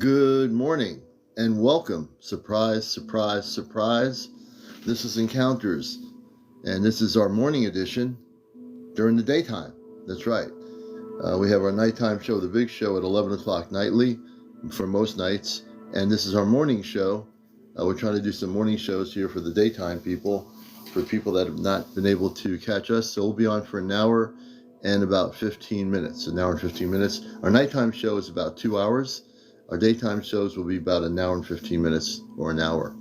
Good morning and welcome. Surprise, surprise, surprise. This is Encounters, and this is our morning edition during the daytime. That's right. We have our nighttime show, The Big Show, at 11 o'clock nightly for most nights, and this is our morning show. We're trying to do some morning shows here for the daytime people, for people that have not been able to catch us. So we'll be on for an hour and about 15 minutes, an hour and 15 minutes. Our nighttime show is about 2 hours. Our daytime shows will be about an hour and 15 minutes or an hour.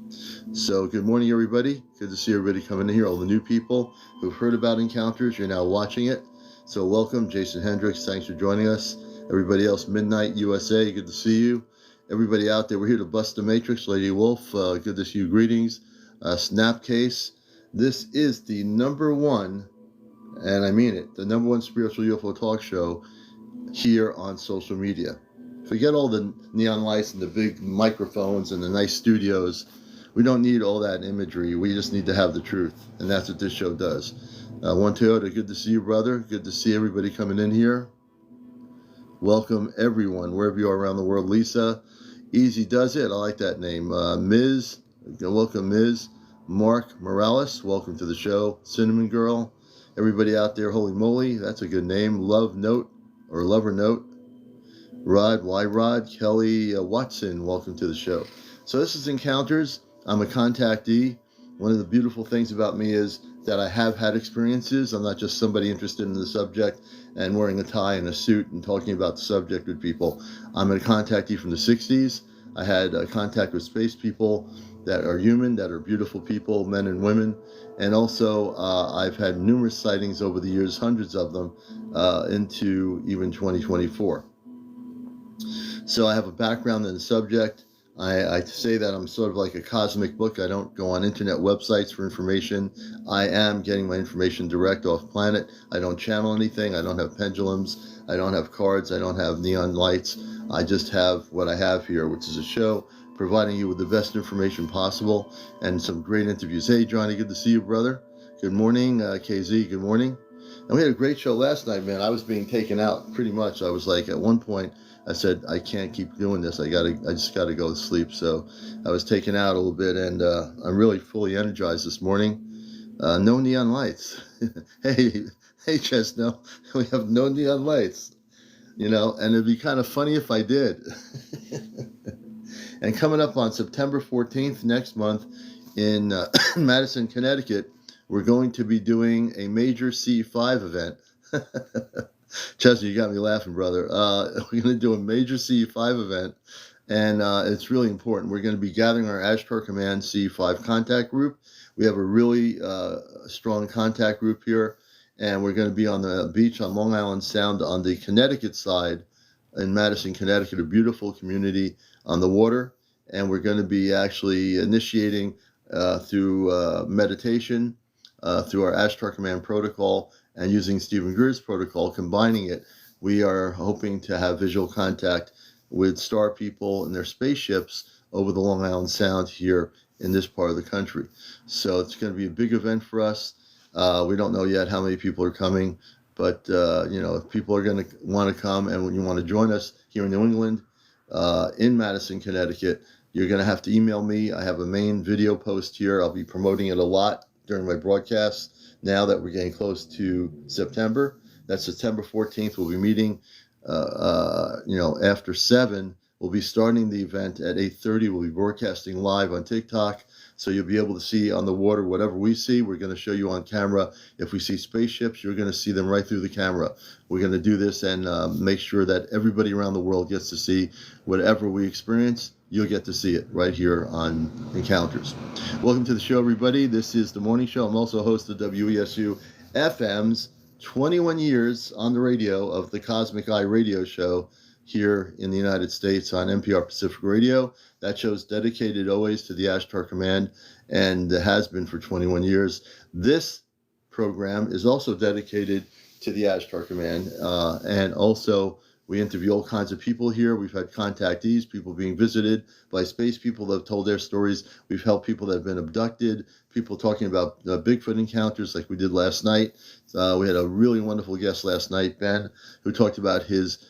So good morning, everybody. Good to see everybody coming in here. All the new people who've heard about Encounters, you're now watching it. So welcome, Jason Hendricks. Thanks for joining us. Everybody else, Midnight USA, good to see you. Everybody out there, we're here to bust the matrix. Lady Wolf, good to see you. Greetings. Snapcase. This is the number one, and I mean it, the number one spiritual UFO talk show here on social media. Forget all the neon lights and the big microphones and the nice studios. We don't need all that imagery. We just need to have the truth, and that's what this show does. One Toyota, good to see you, brother. Good to see everybody coming in here. Welcome, everyone, wherever you are around the world. Lisa, Easy Does It. I like that name. Ms. Welcome, Ms. Mark Morales, welcome to the show. Cinnamon Girl. Everybody out there, holy moly, that's a good name. Love Note, or Lover Note. Rod, Kelly Watson, welcome to the show. So this is Encounters. I'm a contactee. One of the beautiful things about me is that I have had experiences. I'm not just somebody interested in the subject and wearing a tie and a suit and talking about the subject with people. I'm a contactee from the 60s. I had contact with space people that are human, that are beautiful people, men and women. And also I've had numerous sightings over the years, hundreds of them, into even 2024. So I have a background in the subject. I say that I'm sort of like a cosmic book. I don't go on internet websites for information. I am getting my information direct off planet. I don't channel anything. I don't have pendulums. I don't have cards. I don't have neon lights. I just have what I have here, which is a show providing you with the best information possible and some great interviews. Hey, Johnny, good to see you, brother. Good morning, KZ, good morning. And we had a great show last night, man. I was being taken out pretty much. I was like, at one point, I said, I can't keep doing this. I just gotta go to sleep. So I was taken out a little bit, and I'm really fully energized this morning. No neon lights. hey, Chesno, we have no neon lights. And it'd be kind of funny if I did. And coming up on September 14th next month in Madison, Connecticut, we're going to be doing a major C5 event. Chester, you got me laughing, brother. We're going to do a major C5 event, and it's really important. We're going to be gathering our Ashtar Command C5 contact group. We have a really strong contact group here, and we're going to be on the beach on Long Island Sound on the Connecticut side in Madison, Connecticut, a beautiful community on the water, and we're going to be actually initiating through meditation, through our Ashtar Command protocol, and using Stephen Greer's protocol, combining it. We are hoping to have visual contact with star people and their spaceships over the Long Island Sound here in this part of the country. So it's going to be a big event for us. We don't know yet how many people are coming, but if people are going to want to come and when you want to join us here in New England, in Madison, Connecticut, you're going to have to email me. I have a main video post here. I'll be promoting it a lot during my broadcasts. Now that we're getting close to September, that's September 14th. We'll be meeting, after 7. We'll be starting the event at 8:30. We'll be broadcasting live on TikTok, so you'll be able to see on the water whatever we see. We're going to show you on camera. If we see spaceships, you're going to see them right through the camera. We're going to do this and make sure that everybody around the world gets to see whatever we experience. You'll get to see it right here on Encounters. Welcome to the show, everybody. This is the morning show. I'm also host of WESU FM's 21 years on the radio of the Cosmic Eye radio show here in the United States on NPR Pacific Radio. That show's dedicated always to the Ashtar Command and has been for 21 years. This program is also dedicated to the Ashtar Command, and also we interview all kinds of people here. We've had contactees, people being visited by space people that have told their stories. We've helped people that have been abducted, people talking about Bigfoot encounters like we did last night. We had a really wonderful guest last night, Ben, who talked about his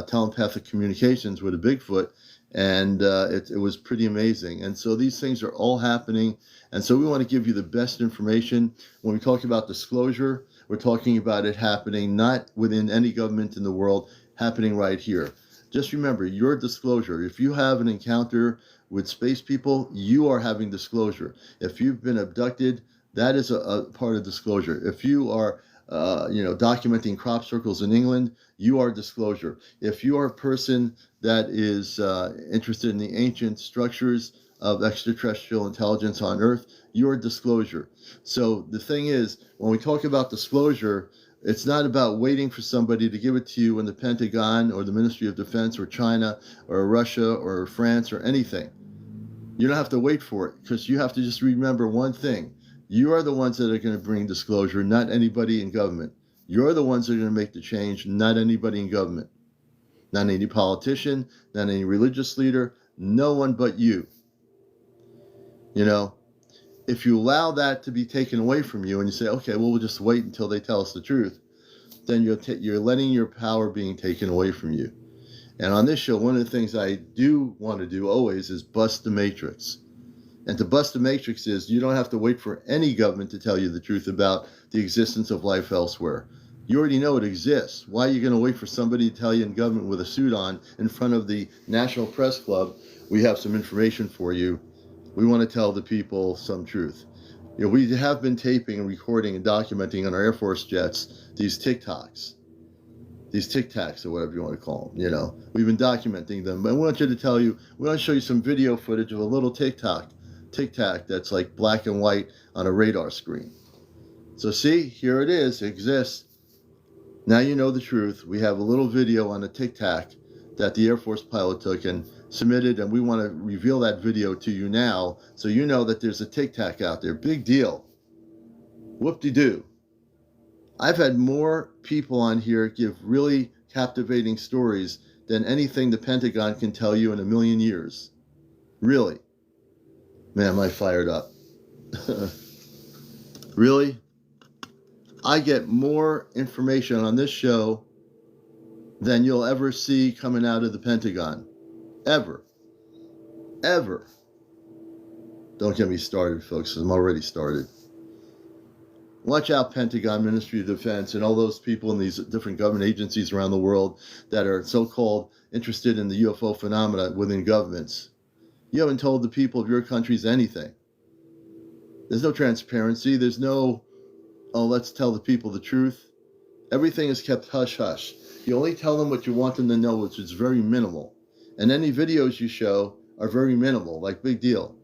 telepathic communications with a Bigfoot And it was pretty amazing. And so these things are all happening. And so we want to give you the best information. When we talk about disclosure, we're talking about it happening not within any government in the world, happening right here. Just remember, your disclosure. If you have an encounter with space people, you are having disclosure. If you've been abducted, that is a part of disclosure. If you are documenting crop circles in England, you are disclosure. If you are a person that is interested in the ancient structures of extraterrestrial intelligence on Earth, you are disclosure. So the thing is, when we talk about disclosure, it's not about waiting for somebody to give it to you in the Pentagon or the Ministry of Defense or China or Russia or France or anything. You don't have to wait for it, because you have to just remember one thing. You are the ones that are going to bring disclosure, not anybody in government. You're the ones that are going to make the change, not anybody in government. Not any politician, not any religious leader, no one but you. You know, if you allow that to be taken away from you and you say, okay, well, we'll just wait until they tell us the truth, then you're letting your power being taken away from you. And on this show, one of the things I do want to do always is bust the matrix. And to bust the matrix is you don't have to wait for any government to tell you the truth about the existence of life elsewhere. You already know it exists. Why are you going to wait for somebody to tell you in government with a suit on in front of the National Press Club, we have some information for you. We want to tell the people some truth. You know, we have been taping and recording and documenting on our Air Force jets these TikToks. These Tic Tacs, or whatever you want to call them, you know. We've been documenting them. But we want to show you some video footage of a little Tic Tac that's like black and white on a radar screen. So see, here it is, it exists. Now you know the truth. We have a little video on a Tic Tac that the Air Force pilot took and submitted, and we want to reveal that video to you now so you know that there's a Tic Tac out there. Big deal. Whoop-de-doo. I've had more people on here give really captivating stories than anything the Pentagon can tell you in a million years. Really. Man, am I fired up. Really? I get more information on this show than you'll ever see coming out of the Pentagon. Ever. Ever. Don't get me started, folks, because I'm already started. Watch out, Pentagon, Ministry of Defense, and all those people in these different government agencies around the world that are so-called interested in the UFO phenomena within governments. You haven't told the people of your countries anything. There's no transparency. There's no, oh, let's tell the people the truth. Everything is kept hush-hush. You only tell them what you want them to know, which is very minimal. And any videos you show are very minimal, like big deal.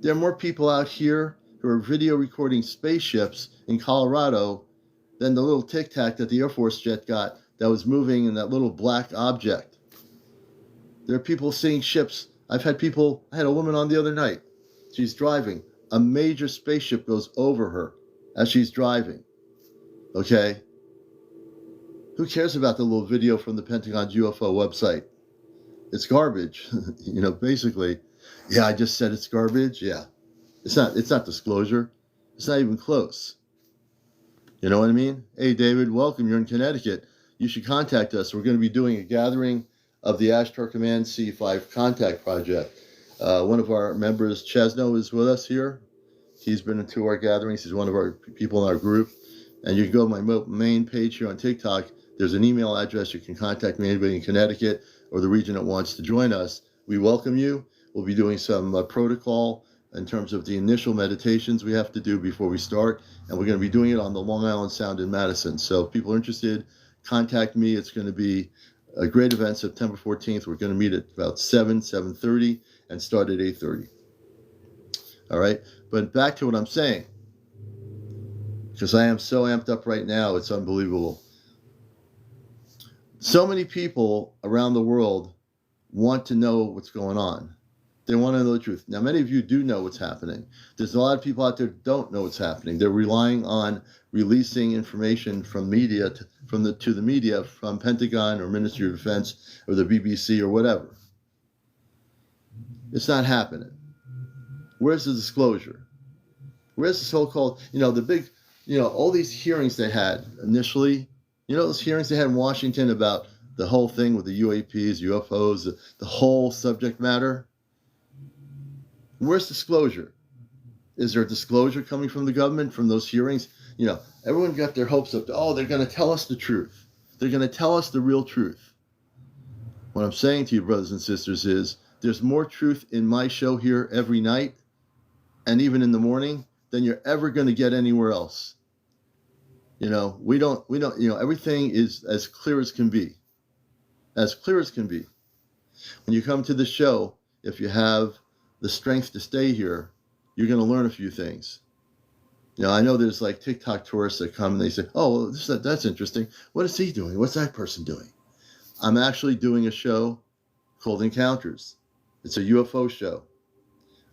There are more people out here who are video recording spaceships in Colorado than the little Tic Tac that the Air Force jet got that was moving in that little black object. There are people seeing ships. I had a woman on the other night. She's driving. A major spaceship goes over her as she's driving. Okay? Who cares about the little video from the Pentagon's UFO website? It's garbage. You know, basically. Yeah, I just said it's garbage. Yeah. It's not disclosure. It's not even close. You know what I mean? Hey, David, welcome. You're in Connecticut. You should contact us. We're going to be doing a gathering of the Ashtar Command C5 Contact Project. One of our members, Chesno, is with us here. He's been into our gatherings. He's one of our people in our group. And you can go to my main page here on TikTok. There's an email address. You can contact me, anybody in Connecticut or the region that wants to join us. We welcome you. We'll be doing some protocol in terms of the initial meditations we have to do before we start. And we're going to be doing it on the Long Island Sound in Madison. So if people are interested, contact me. It's going to be a great event, September 14th. We're going to meet at about 7:30, and start at 8:30. All right? But back to what I'm saying, because I am so amped up right now, it's unbelievable. So many people around the world want to know what's going on. They want to know the truth. Now, many of you do know what's happening. There's a lot of people out there who don't know what's happening. They're relying on releasing information from media to the media from Pentagon or Ministry of Defense or the BBC or whatever. It's not happening. Where's the disclosure? Where's the so-called, the big, all these hearings they had initially, those hearings they had in Washington about the whole thing with the UAPs, UFOs, the whole subject matter. Where's disclosure? Is there disclosure coming from the government from those hearings? You know, everyone got their hopes up. Oh, they're going to tell us the truth. They're going to tell us the real truth. What I'm saying to you, brothers and sisters, is there's more truth in my show here every night and even in the morning than you're ever going to get anywhere else. You know, we don't, you know, everything is as clear as can be. As clear as can be. When you come to the show, if you have the strength to stay here, you're going to learn a few things. You know, I know there's like TikTok tourists that come and they say, oh, that's interesting. What is he doing? What's that person doing? I'm actually doing a show called Encounters. It's a UFO show.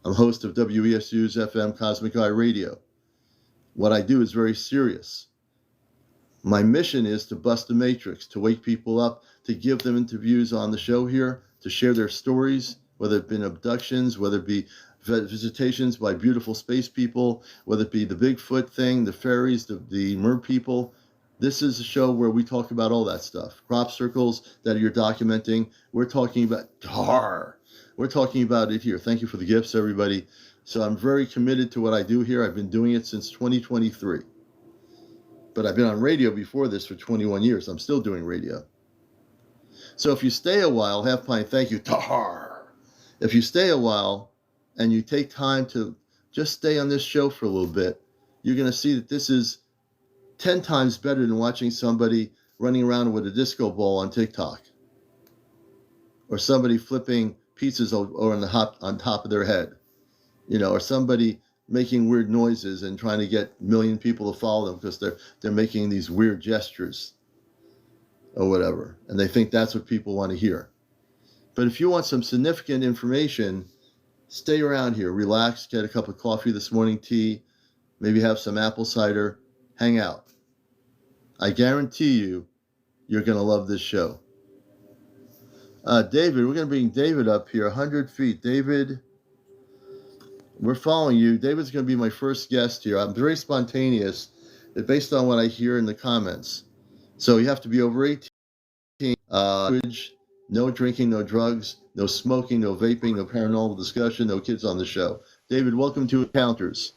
I'm host of WESU's FM Cosmic Eye Radio. What I do is very serious. My mission is to bust the matrix, to wake people up, to give them interviews on the show here, to share their stories, whether it be abductions, whether it be visitations by beautiful space people, whether it be the Bigfoot thing, the fairies, the mer people. This is a show where we talk about all that stuff. Crop circles that you're documenting. We're talking about We're talking about it here. Thank you for the gifts, everybody. So I'm very committed to what I do here. I've been doing it since 2023. But I've been on radio before this for 21 years. I'm still doing radio. So if you stay a while, Half Pint, thank you, Tahar. If you stay a while and you take time to just stay on this show for a little bit, you're going to see that this is 10 times better than watching somebody running around with a disco ball on TikTok. Or somebody flipping pizzas on top of their head. You know, or somebody making weird noises and trying to get a million people to follow them because they're making these weird gestures or whatever, and they think that's what people want to hear. But if you want some significant information, stay around here, relax, get a cup of coffee this morning, tea, maybe have some apple cider, hang out. I guarantee you're going to love this show. David, we're going to bring David up here, 100 feet. David, we're following you. David's going to be my first guest here. I'm very spontaneous based on what I hear in the comments. So you have to be over 18. No drinking, no drugs, no smoking, no vaping, no paranormal discussion, no kids on the show. David, welcome to Encounters.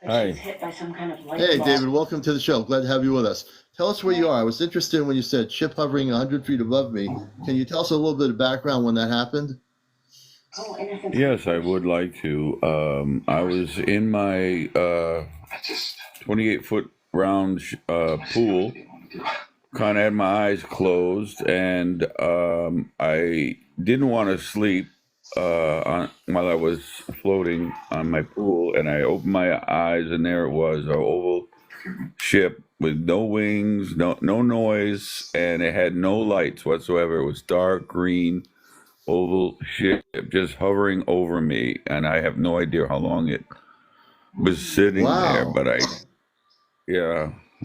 Hi. Hey, David, welcome to the show. Glad to have you with us. Tell us where you are. I was interested when you said ship hovering 100 feet above me. Can you tell us a little bit of background when that happened? Yes, I would like to. I was in my 28-foot round pool, kind of had my eyes closed, and I didn't want to sleep while I was floating on my pool, and I opened my eyes, and there it was, an oval ship with no wings, no noise, and it had no lights whatsoever. It was dark green, oval ship just hovering over me, and I have no idea how long it was sitting there, but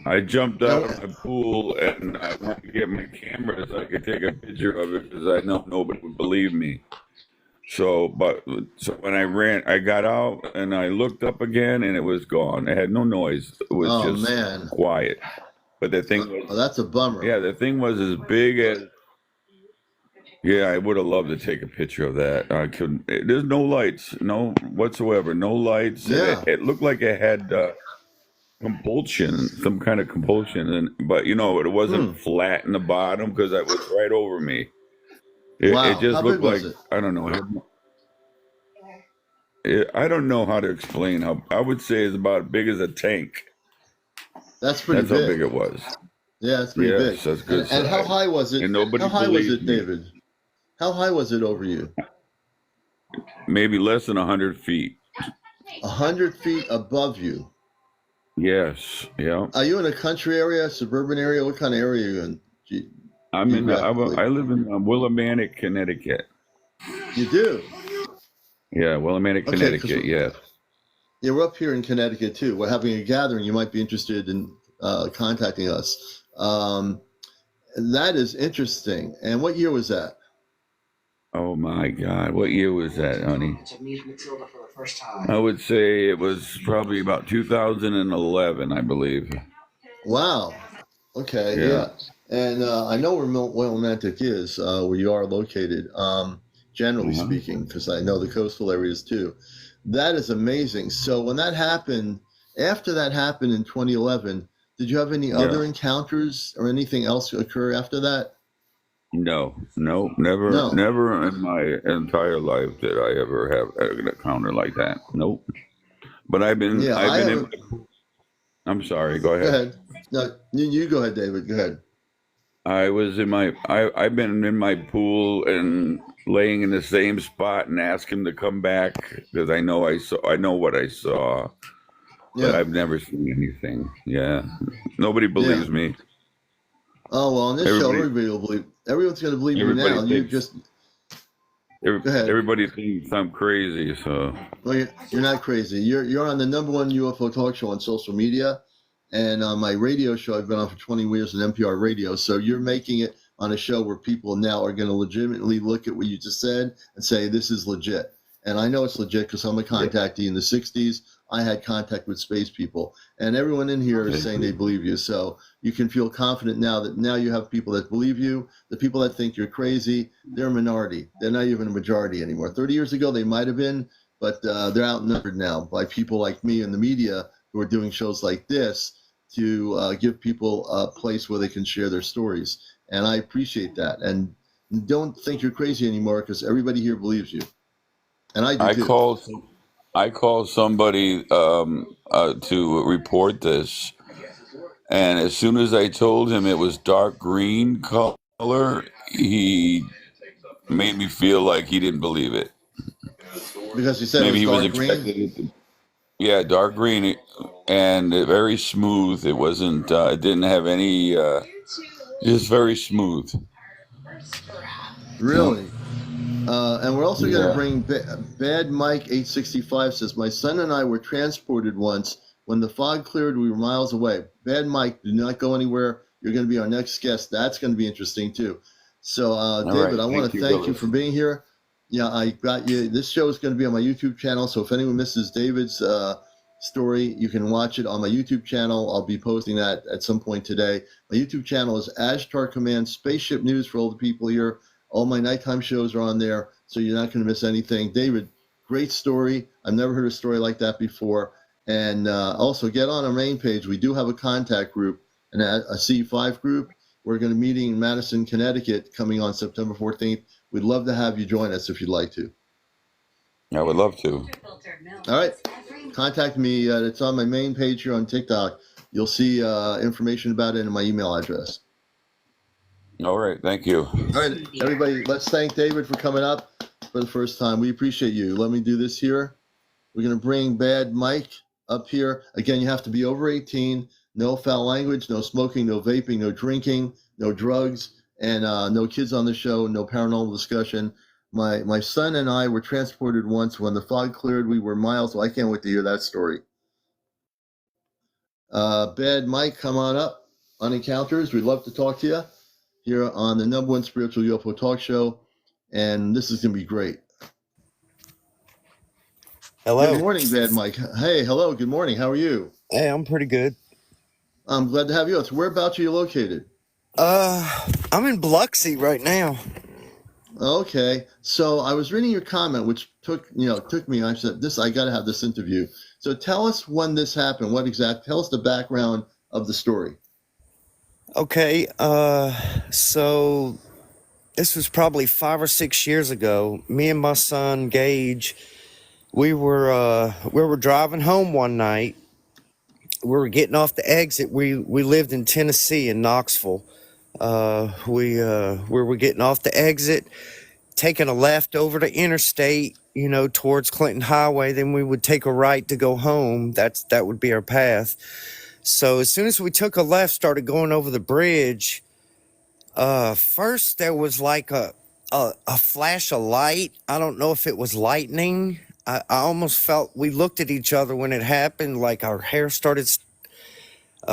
I jumped out of my pool and I wanted to get my camera so I could take a picture of it because I know nobody would believe me. So when I ran, I got out and I looked up again and it was gone. It had no noise. It was just quiet. But the thing was, that's a bummer. Yeah, the thing was as big as. Yeah, I would have loved to take a picture of that. I couldn't. There's no lights, no whatsoever, no lights. Yeah. It looked like it had compulsion, some kind of compulsion, but it wasn't flat in the bottom because that was right over me. It just looked like I don't know. I don't know how to explain how. I would say it's about as big as a tank. That's pretty big. That's how big it was. Yeah, it's pretty big. That's good. And how high was it? And nobody how high was it, me. David? How high was it over you? Maybe less than 100 feet. 100 feet above you? Yes. Yeah. Are you in a country area, suburban area? What kind of area are you in? I live in Willimantic, Connecticut. You do? Yeah, Willimantic, Connecticut, yes. Yeah, we're up here in Connecticut, too. We're having a gathering. You might be interested in contacting us. That is interesting. And what year was that? Oh, my God. What year was that, honey? I would say it was probably about 2011, I believe. Wow. Okay, Yeah. yeah. And I know where Willimantic is, where you are located, generally Uh-huh. speaking, because I know the coastal areas too. That is amazing. So when that happened, after that happened in 2011, did you have any Yeah. other encounters or anything else occur after that? No, no, never, No. never in my entire life did I ever have an encounter like that. Nope. But Yeah, I've I been have in. a. I'm sorry. Go Go ahead. ahead. No, you go ahead, David. Go ahead. I've been in my pool and laying in the same spot and ask him to come back because I know what I saw, but Yeah, I've never seen anything. Yeah. Nobody yeah. believes me. Oh well, on this show, Everybody, everybody will believe. Everyone's going to believe you everybody now. You thinks, just go ahead. everybody thinks I'm crazy. So, Well, you're not crazy. You're on the number one UFO talk show on social media, and on my radio show, I've been on for 20 years on NPR radio. So you're making it on a show where people now are going to legitimately look at what you just said and say this is legit. And I know it's legit because I'm a yeah. contactee. In the 60s, I had contact with space people, and everyone in here is Thank saying they you. believe you. So you can feel confident now that now you have people that believe you. The people that think you're crazy, they're a minority. They're not even a majority anymore. 30 years ago, they might have been, but they're outnumbered now by people like me in the media who are doing shows like this to give people a place where they can share their stories. And I appreciate that. And don't think you're crazy anymore because everybody here believes you. And I do I too. called, I called somebody to report this, and as soon as I told him it was dark green color, he made me feel like he didn't believe it. Because you said it Maybe was he was dark green. expecting it to, yeah, dark green and very smooth. It wasn't, it didn't have any, just very smooth. Yep. Really? And we're also going to Yeah. bring Bad Mike 865 says, my son and I were transported once. When the fog cleared, we were miles away. Bad Mike, do not go anywhere. You're going to be our next guest. That's going to be interesting too. So, All David, right. I want Thank to you, thank you Willis. for being here. Yeah, I got you. This show is going to be on my YouTube channel. So if anyone misses David's story, you can watch it on my YouTube channel. I'll be posting that at some point today. My YouTube channel is Ashtar Command Spaceship News for all the people here. All my nighttime shows are on there, so you're not going to miss anything. David, great story. I've never heard a story like that before. And also get on our main page. We do have a contact group, and a C5 group. We're going to be meeting in Madison, Connecticut, coming on September 14th. We'd love to have you join us if you'd like to. I would love to. All right, contact me. It's on my main page here on TikTok. You'll see information about it in my email address. All right. Thank you. All right, everybody, let's thank David for coming up for the first time. We appreciate you. Let me do this here. We're going to bring Bad Mike up here. Again, you have to be over 18. No foul language, no smoking, no vaping, no drinking, no drugs, and no kids on the show, no paranormal discussion. My son and I were transported once. When the fog cleared, we were miles. Well, I can't wait to hear that story. Bad Mike, come on up on Encounters. We'd love to talk to you here on the number one spiritual UFO talk show. And this is going to be great. Good Hello. morning, Bad Mike. Hey, hello. Good morning. How are you? Hey, I'm pretty good. I'm glad to have you. So whereabouts are you located? I'm in Biloxi right now. Okay. So I was reading your comment, which took me. I said, I got to have this interview. So tell us when this happened. Tell us the background of the story. Okay, so this was probably 5 or 6 years ago. Me and my son Gage, we were driving home one night. We were getting off the exit. We lived in Tennessee in Knoxville. We were getting off the exit, taking a left over the interstate, towards Clinton Highway. Then we would take a right to go home. That would be our path. So as soon as we took a left, started going over the bridge, first there was like a flash of light. I don't know if it was lightning. I almost felt, we looked at each other when it happened, like our hair started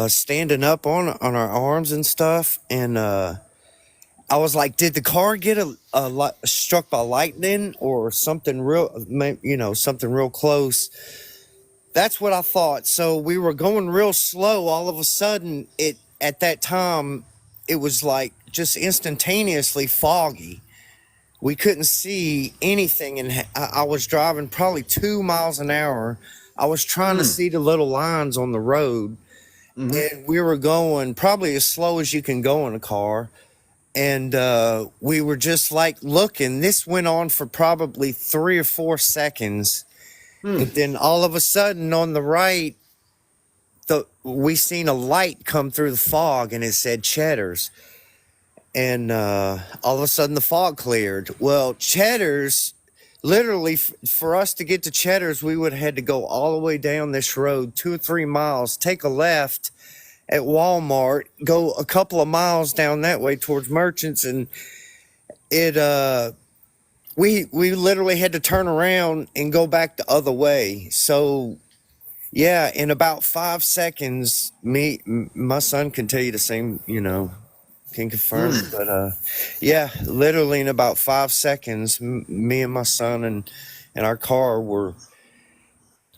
standing up on our arms and stuff. And I was like, did the car get struck by lightning or something something real close? That's what I thought. So we were going real slow. All of a sudden, at that time, it was like just instantaneously foggy. We couldn't see anything, and I was driving probably 2 miles an hour. I was trying to see the little lines on the road, and we were going probably as slow as you can go in a car. And we were just like looking. This went on for probably 3 or 4 seconds, and then all of a sudden on the right, we seen a light come through the fog, and it said Cheddar's. And all of a sudden the fog cleared. Well, Cheddar's, literally for us to get to Cheddar's, we would have had to go all the way down this road 2 or 3 miles, take a left at Walmart, go a couple of miles down that way towards Merchants, and it we literally had to turn around and go back the other way. So yeah, in about 5 seconds, my son can tell you the same, can confirm it. But yeah, literally in about 5 seconds, me and my son and our car were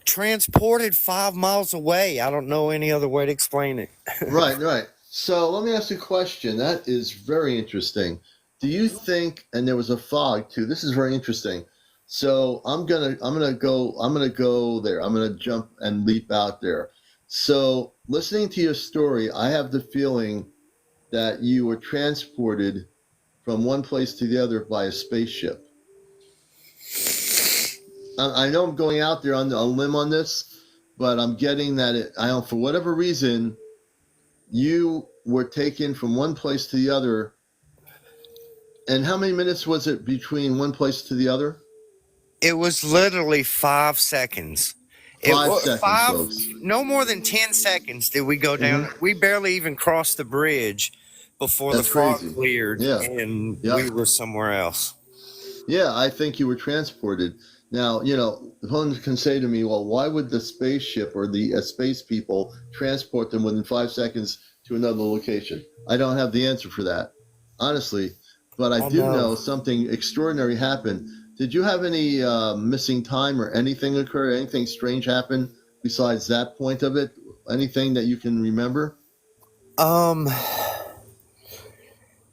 transported 5 miles away. I don't know any other way to explain it. Right. So let me ask you a question. That is very interesting. Do you think, and there was a fog too. This is very interesting. So I'm gonna go there. I'm gonna jump and leap out there. So listening to your story, I have the feeling that you were transported from one place to the other by a spaceship. I know I'm going out there on a limb on this, but I'm getting that for whatever reason, you were taken from one place to the other. And how many minutes was it between one place to the other? It was literally 5 seconds. 5 seconds, folks. No more than 10 seconds did we go down. We barely even crossed the bridge before the fog cleared, and we were somewhere else. Yeah, I think you were transported. Now, opponents can say to me, well, why would the spaceship or the space people transport them within 5 seconds to another location? I don't have the answer for that, honestly, but I do know something extraordinary happened. Did you have any missing time or anything occur? Anything strange happen besides that point of it? Anything that you can remember?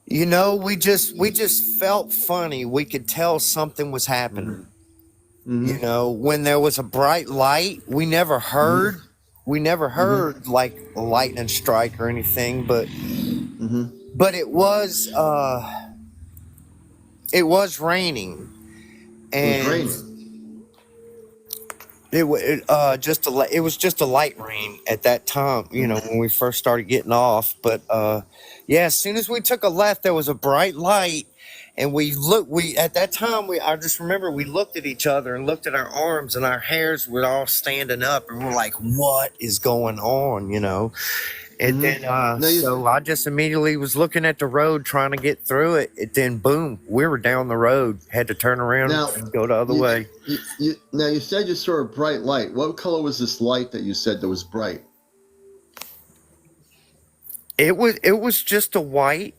We just felt funny. We could tell something was happening. When there was a bright light, we never heard like a lightning strike or anything, but it was raining. And it was just a light rain at that time, when we first started getting off. But as soon as we took a left, there was a bright light, and at that time, I just remember we looked at each other and looked at our arms, and our hairs were all standing up, and we're like, what is going on, And then, so I just immediately was looking at the road, trying to get through it. And then, boom, we were down the road. Had to turn around and go the other way. Now, you said you saw a bright light. What color was this light that you said that was bright? It was just a white.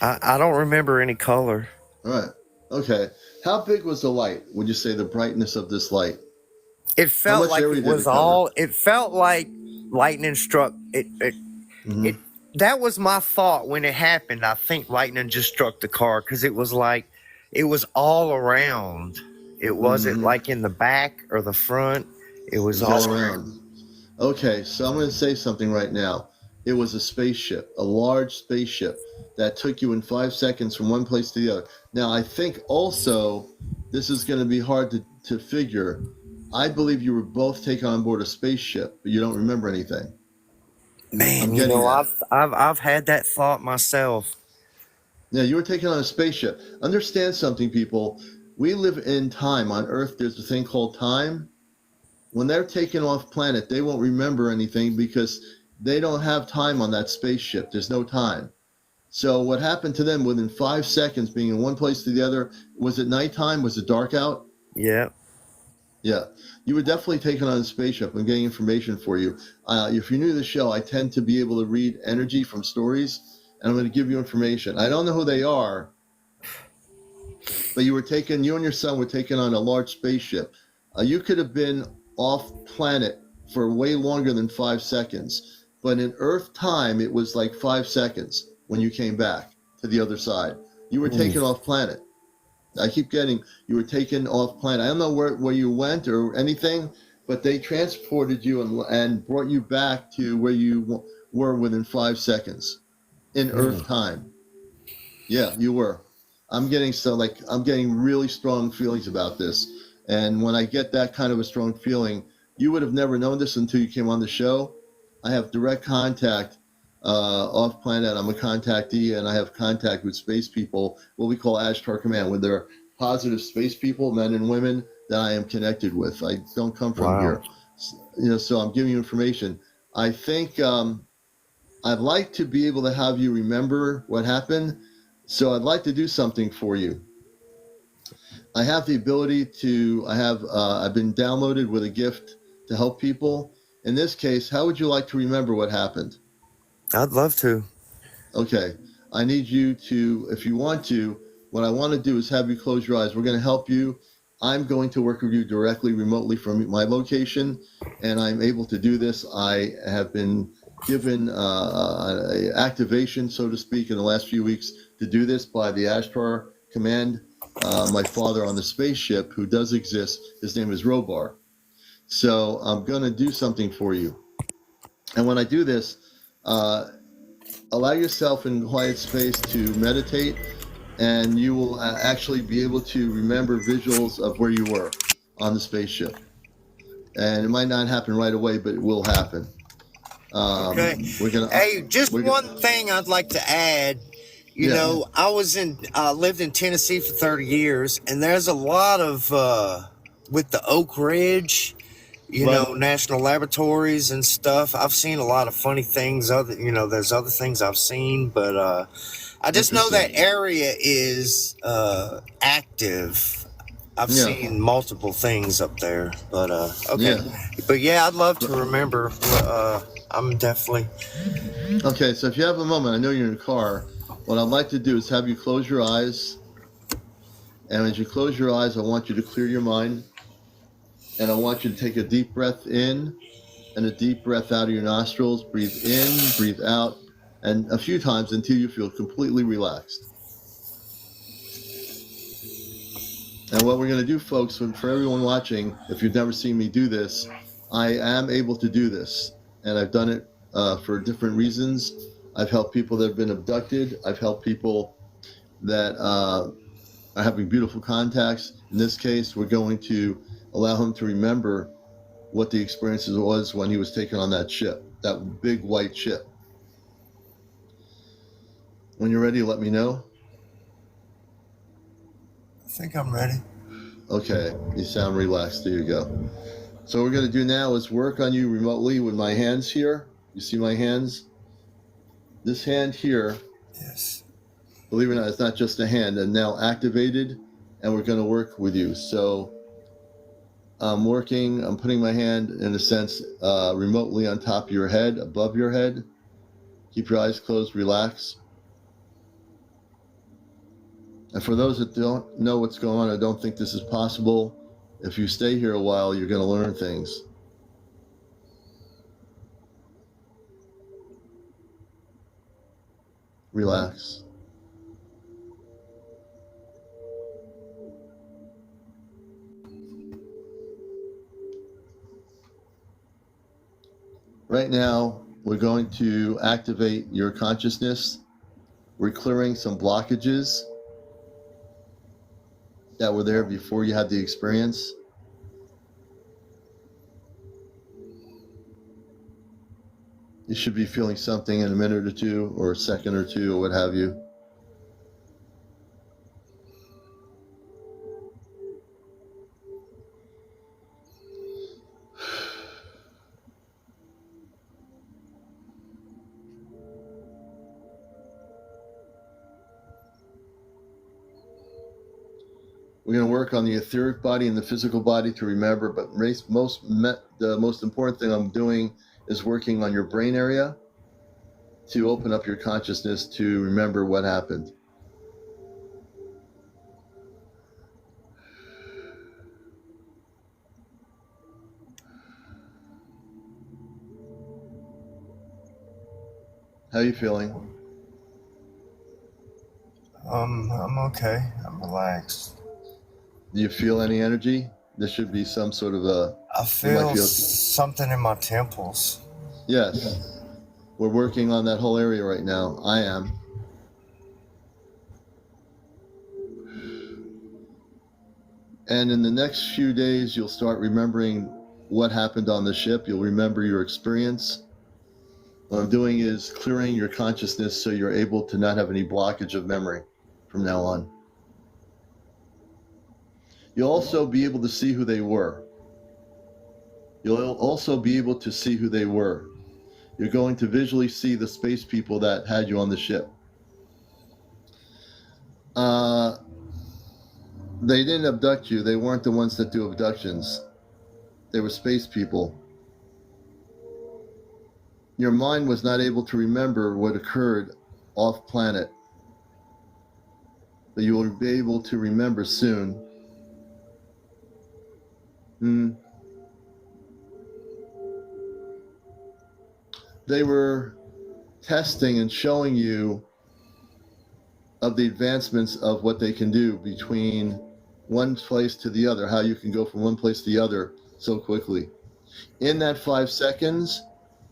I don't remember any color. All right. Okay. How big was the light? Would you say the brightness of this light? It felt like it was all. It felt like lightning struck. That was my thought when it happened. I think lightning just struck the car, because it was like it was all around. It wasn't like in the back or the front. It was all around. Okay, so I'm going to say something right now. It was a spaceship, a large spaceship that took you in 5 seconds from one place to the other. Now, I think also this is going to be hard to figure. I believe you were both taken on board a spaceship, but you don't remember anything. Man, I've had that thought myself. Yeah, you were taken on a spaceship. Understand something, people. We live in time. On Earth, there's a thing called time. When they're taken off planet, they won't remember anything because they don't have time on that spaceship. There's no time. So what happened to them within 5 seconds being in one place to the other, was it nighttime? Was it dark out? Yeah. Yeah. You were definitely taken on a spaceship. I'm getting information for you. If you're new to the show, I tend to be able to read energy from stories, and I'm going to give you information. I don't know who they are, but you and your son were taken on a large spaceship. You could have been off planet for way longer than 5 seconds. but in Earth time, it was like 5 seconds when you came back to the other side. You were taken off planet. I keep getting, you were taken off planet. I don't know where you went or anything, but they transported you and brought you back to where you were within 5 seconds in Earth time. Yeah, you were. I'm getting really strong feelings about this. And when I get that kind of a strong feeling, you would have never known this until you came on the show. I have direct contact off planet. I'm a contactee, and I have contact with space people, what we call Ashtar Command, when they're positive space people, men and women that I am connected with. I don't come from here, so I'm giving you information. I think I'd like to be able to have you remember what happened. So I'd like to do something for you. I have the ability to, I've been downloaded with a gift to help people. In this case, how would you like to remember what happened? I'd love to. Okay. I need you to, if you want to, what I want to do is have you close your eyes. We're going to help you. I'm going to work with you directly, remotely from my location, and I'm able to do this. I have been given activation, so to speak, in the last few weeks to do this by the Ashtar Command. My father on the spaceship, who does exist, his name is Robar. So I'm going to do something for you. And when I do this, allow yourself in quiet space to meditate, and you will actually be able to remember visuals of where you were on the spaceship. And it might not happen right away, but it will happen. Okay. Hey, just one thing I'd like to add. You know, I lived in Tennessee for 30 years, and there's a lot of with the Oak Ridge, national laboratories and stuff. I've seen a lot of funny things. There's other things I've seen, but I just know that area is active. I've seen multiple things up there, but okay. But yeah, I'd love to remember. I'm definitely okay. So if you have a moment, I know you're in a car. What I'd like to do is have you close your eyes, and as you close your eyes, I want you to clear your mind, and I want you to take a deep breath in and a deep breath out of your nostrils. Breathe in, breathe out, and a few times until you feel completely relaxed. And what we're going to do, folks, for everyone watching, if you've never seen me do this, I am able to do this, and I've done it for different reasons. I've helped people that have been abducted. I've helped people that are having beautiful contacts. In this case, we're going to allow him to remember what the experience was when he was taken on that ship, that big white ship. When you're ready, let me know. I think I'm ready. Okay, you sound relaxed. There you go. So what we're going to do now is work on you remotely with my hands here. You see my hands? This hand here, yes, believe it or not, it's not just a hand, and now activated, and we're going to work with you. So I'm putting my hand, in a sense, remotely on top of your head, above your head. Keep your eyes closed, relax. And for those that don't know what's going on, I don't think this is possible. If you stay here a while, you're going to learn things. Relax. Right now, we're going to activate your consciousness. We're clearing some blockages that were there before you had the experience. You should be feeling something in a minute or two, or a second or two, or what have you. We're going to work on the etheric body and the physical body to remember, but the most important thing I'm doing is working on your brain area to open up your consciousness to remember what happened. How are you feeling? I'm okay. I'm relaxed. Do you feel any energy? There should be some sort of a... I You might feel feel... something in my temples. Yes. We're working on that whole area right now. I am. And in the next few days, you'll start remembering what happened on the ship. You'll remember your experience. What I'm doing is clearing your consciousness so you're able to not have any blockage of memory from now on. You'll also be able to see who they were. You'll also be able to see who they were. You're going to visually see the space people that had you on the ship. They didn't abduct you. They weren't the ones that do abductions. They were space people. Your mind was not able to remember what occurred off planet, but you will be able to remember soon. They were testing and showing you of the advancements of what they can do between one place to the other, how you can go from one place to the other so quickly. In that 5 seconds,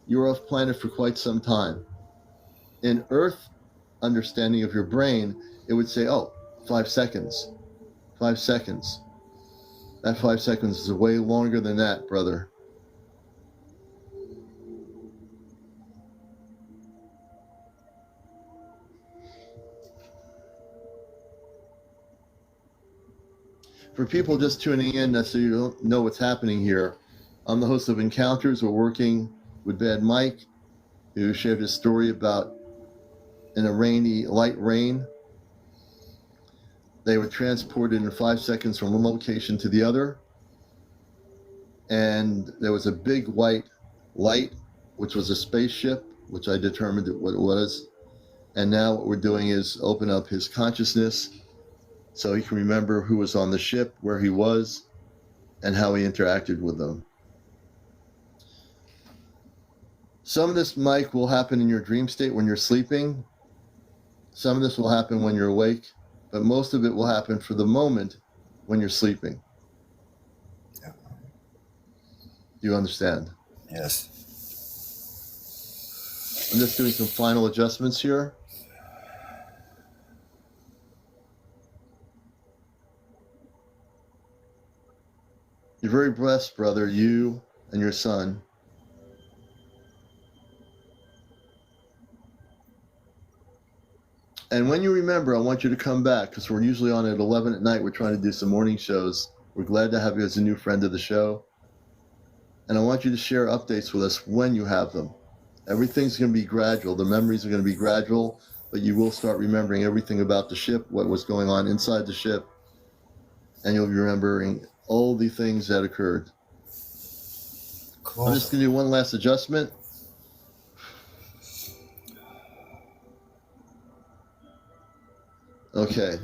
you're off planet for quite some time. In Earth understanding of your brain, it would say, oh, 5 seconds. 5 seconds. That 5 seconds is way longer than that, brother. For people just tuning in, so you don't know what's happening here, I'm the host of Encounters. We're working with Bad Mike, who shared his story about in a light rain, they were transported in 5 seconds from one location to the other. And there was a big white light, which was a spaceship, which I determined what it was. And now what we're doing is open up his consciousness so he can remember who was on the ship, where he was, and how he interacted with them. Some of this, Mike, will happen in your dream state when you're sleeping. Some of this will happen when you're awake, but most of it will happen for the moment when you're sleeping. Yeah. Do you understand? Yes. I'm just doing some final adjustments here. You're very blessed, brother, you and your son. And when you remember, I want you to come back, because we're usually on at 11 at night. We're trying to do some morning shows. We're glad to have you as a new friend of the show. And I want you to share updates with us when you have them. Everything's going to be gradual. The memories are going to be gradual, but you will start remembering everything about the ship, what was going on inside the ship, and you'll be remembering all the things that occurred. Cool. I'm just going to do one last adjustment. Okay,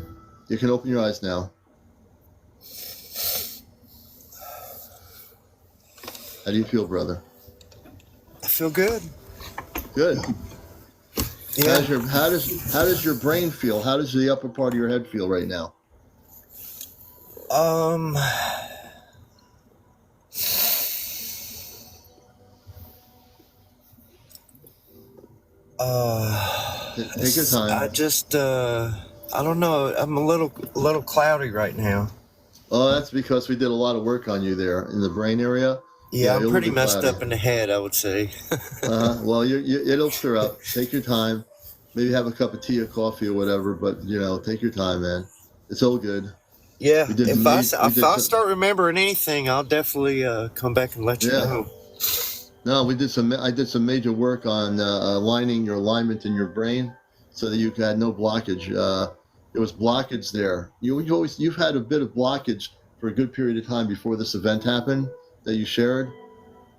you can open your eyes now. How do you feel, brother? I feel good. Good. Yeah. How does your brain feel? How does the upper part of your head feel right now? Take your time. I don't know. I'm a little cloudy right now. Oh, that's because we did a lot of work on you there in the brain area. Yeah, I'm it'll pretty be messed cloudy. up in the head, I would say. Well, it'll stir up. Take your time. Maybe have a cup of tea or coffee or whatever, but, take your time, man. It's all good. Yeah, if I start remembering anything, I'll definitely come back and let you know. No, I did some major work on aligning your alignment in your brain so that you had no blockage. There was blockage there. You've had a bit of blockage for a good period of time before this event happened that you shared.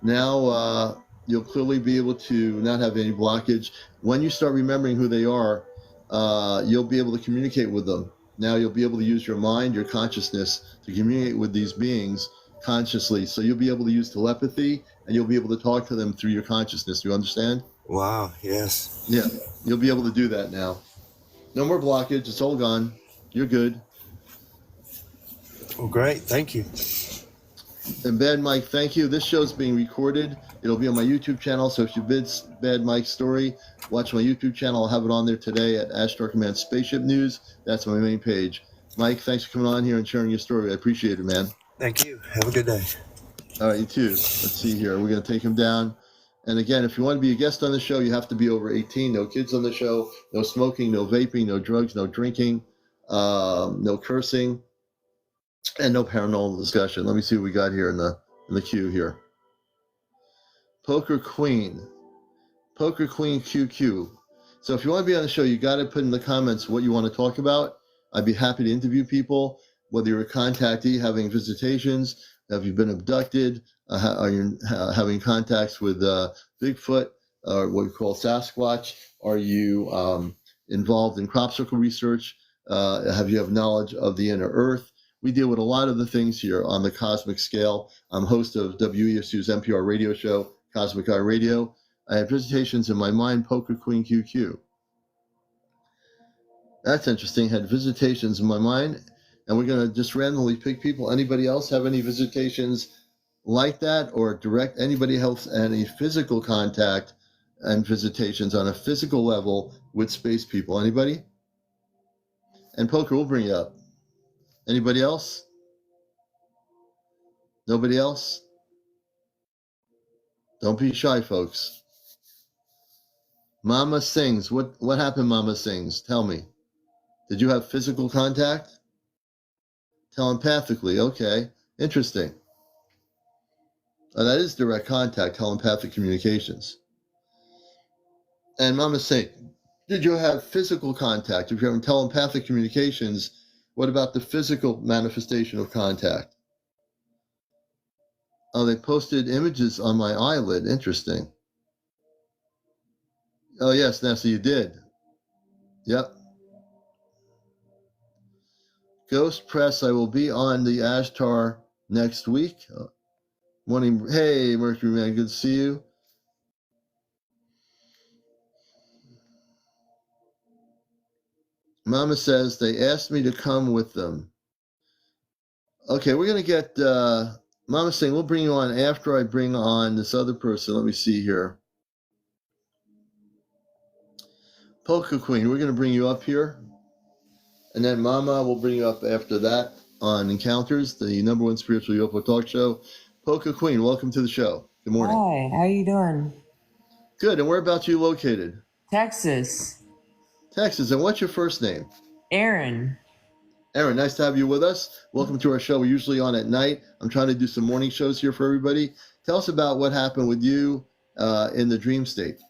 Now you'll clearly be able to not have any blockage. When you start remembering who they are, you'll be able to communicate with them. Now you'll be able to use your mind, your consciousness to communicate with these beings consciously. So you'll be able to use telepathy and you'll be able to talk to them through your consciousness. Do you understand? Wow. Yes. Yeah, you'll be able to do that now. No more blockage. It's all gone. You're good. Well, great. Thank you. And Bad Mike, thank you. This show's being recorded. It'll be on my YouTube channel. So if you bid Bad Mike's story, watch my YouTube channel. I'll have it on there today at Ashtar Command Spaceship News. That's my main page. Mike, thanks for coming on here and sharing your story. I appreciate it, man. Thank you. Have a good day. All right, you too. Let's see here. We're going to take him down. And again, if you want to be a guest on the show, you have to be over 18. No kids on the show. No smoking, no vaping, no drugs, no drinking, no cursing, and no paranormal discussion. Let me see what we got here in the queue here. Poker Queen QQ. So if you want to be on the show, you got to put in the comments what you want to talk about. I'd be happy to interview people, whether you're a contactee having visitations, have you been abducted, are you having contacts with Bigfoot, or what we call Sasquatch, are you involved in crop circle research, have you have knowledge of the inner earth. We deal with a lot of the things here on the cosmic scale. I'm host of WESU's NPR radio show, Cosmic Eye Radio. I have visitations in my mind, Poker Queen QQ. That's interesting. Had visitations in my mind, and we're going to just randomly pick people. Anybody else have any visitations like that, or direct anybody else any physical contact and visitations on a physical level with space people? Anybody? And Poker, we'll bring you up. Anybody else? Nobody else? Don't be shy, folks. Mama Sings. What happened, Mama Sings? Tell me. Did you have physical contact? Telepathically. Okay. Interesting. That is direct contact, telepathic communications. And Mama Sing, did you have physical contact? If you're having telepathic communications, what about the physical manifestation of contact? Oh, they posted images on my eyelid. Interesting. Oh, yes, Nancy, you did. Yep. Ghost Press, I will be on the Ashtar next week. Morning. Hey, Mercury Man, good to see you. Mama says they asked me to come with them. Okay, we're going to get Mama saying we'll bring you on after I bring on this other person. Let me see here. Polka Queen, we're going to bring you up here. And then Mama will bring you up after that on Encounters, the #1 spiritual UFO talk show. Polka Queen, welcome to the show. Good morning. Hi, how you doing? Good, and whereabouts are you located? Texas. Texas, and what's your first name? Aaron. Aaron, nice to have you with us. Welcome to our show. We're usually on at night. I'm trying to do some morning shows here for everybody. Tell us about what happened with you in the dream state.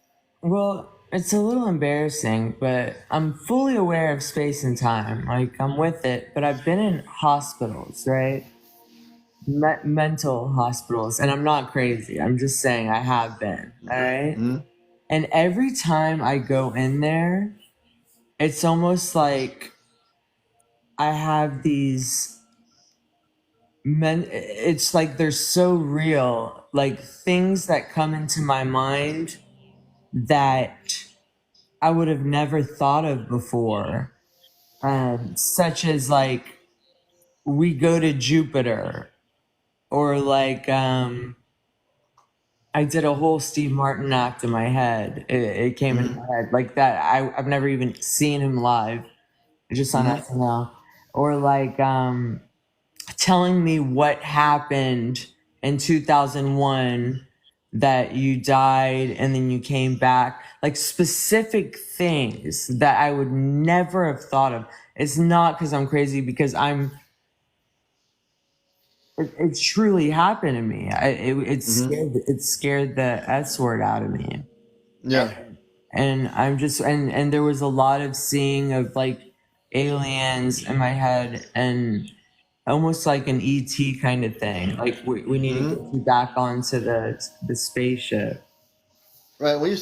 Well, it's a little embarrassing, but I'm fully aware of space and time. Like, I'm with it, but I've been in hospitals, right? Mental hospitals, and I'm not crazy. I'm just saying I have been, all right? Mm-hmm. And every time I go in there, it's almost like I have these it's like they're so real, like things that come into my mind that I would have never thought of before, such as like we go to Jupiter, or like I did a whole Steve Martin act in my head. It came into my head like that. I've never even seen him live, just on SNL, or like telling me what happened in 2001, that you died and then you came back, like specific things that I would never have thought of. It's not because I'm crazy, because it truly happened to me. It scared the S word out of me. Yeah. And I'm just, and there was a lot of seeing of like aliens in my head, and almost like an ET kind of thing. Like we need to get you back onto the spaceship. Right. When you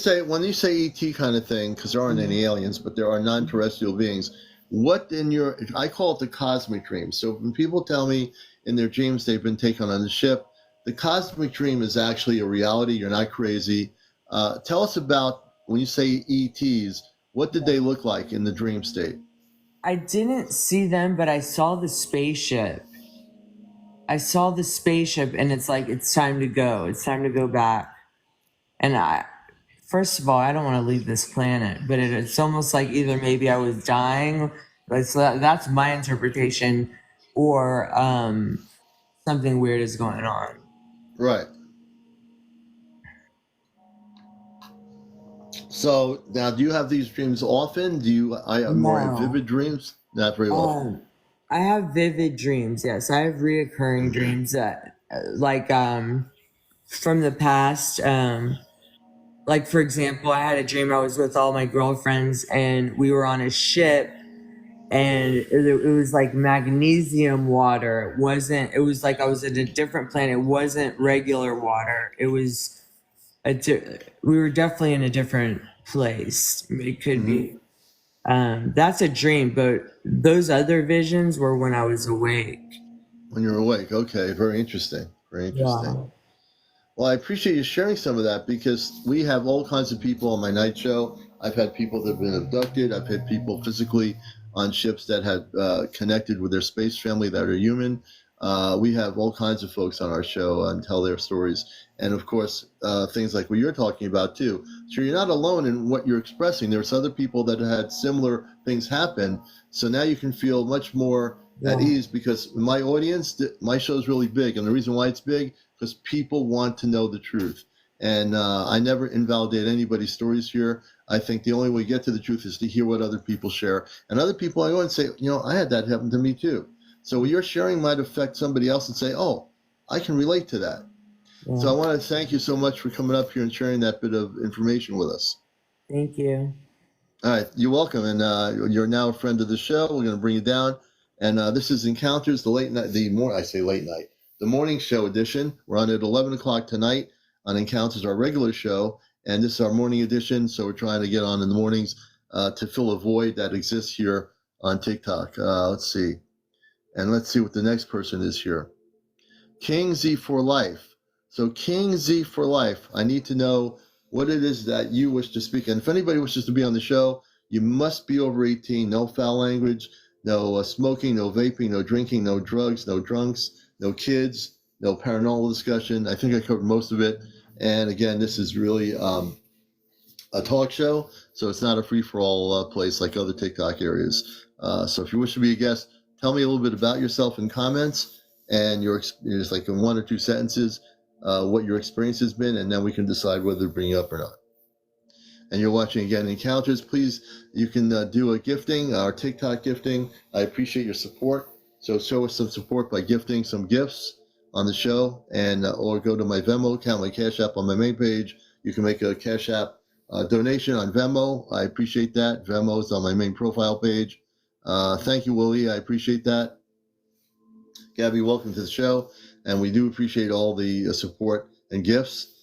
say ET kind of thing, because there aren't any aliens, but there are non-terrestrial beings. What in your, I call it the cosmic dream. So when people tell me in their dreams they've been taken on the ship, the cosmic dream is actually a reality. You're not crazy. Tell us about when you say ETs, what did they look like in the dream state? I didn't see them, but I saw the spaceship. And it's like, it's time to go. It's time to go back. And first of all, I don't want to leave this planet, but it's almost like either maybe I was dying, that's my interpretation, or something weird is going on. Right. So now, do you have these dreams often? Do you more No. vivid dreams? Not very often. I have vivid dreams. Yes, I have reoccurring dreams that, from the past. Like, for example, I had a dream I was with all my girlfriends and we were on a ship, and it was like magnesium water. It was like I was at a different planet. It wasn't regular water. It was we were definitely in a different place. It could be. That's a dream, but those other visions were when I was awake. When you're awake. Okay, very interesting. Very interesting. Yeah. Well, I appreciate you sharing some of that, because we have all kinds of people on my night show. I've had people that have been abducted. I've had people physically on ships that have connected with their space family that are human. We have all kinds of folks on our show and tell their stories. And of course, things like what you're talking about too. So you're not alone in what you're expressing. There's other people that had similar things happen. So now you can feel much more at ease, because my audience, my show is really big. And the reason why it's big, because people want to know the truth. And I never invalidate anybody's stories here. I think the only way to get to the truth is to hear what other people share. And other people, I go and say, I had that happen to me too. So what you're sharing might affect somebody else and say, oh, I can relate to that. Yeah. So I want to thank you so much for coming up here and sharing that bit of information with us. Thank you. All right, you're welcome. And you're now a friend of the show. We're going to bring you down. And this is Encounters, the morning show edition. We're on at 11 o'clock tonight on Encounters, our regular show. And this is our morning edition. So we're trying to get on in the mornings to fill a void that exists here on TikTok. Let's see. And let's see what the next person is here. King Z for Life. So King Z for Life, I need to know what it is that you wish to speak. And if anybody wishes to be on the show, you must be over 18. No foul language, no smoking, no vaping, no drinking, no drugs, no drunks, no kids, no paranormal discussion. I think I covered most of it. And again, this is really a talk show, so it's not a free-for-all place like other TikTok areas. So if you wish to be a guest, tell me a little bit about yourself in comments, and just like in 1 or 2 sentences, what your experience has been, and then we can decide whether to bring you up or not. And you're watching again Encounters. Please, you can do a gifting, our TikTok gifting. I appreciate your support. So show us some support by gifting some gifts on the show, and or go to my Venmo account, my Cash App on my main page. You can make a Cash App donation on Venmo. I appreciate that. Venmo is on my main profile page. Thank you, Willie. I appreciate that. Gabby, welcome to the show. And we do appreciate all the support and gifts.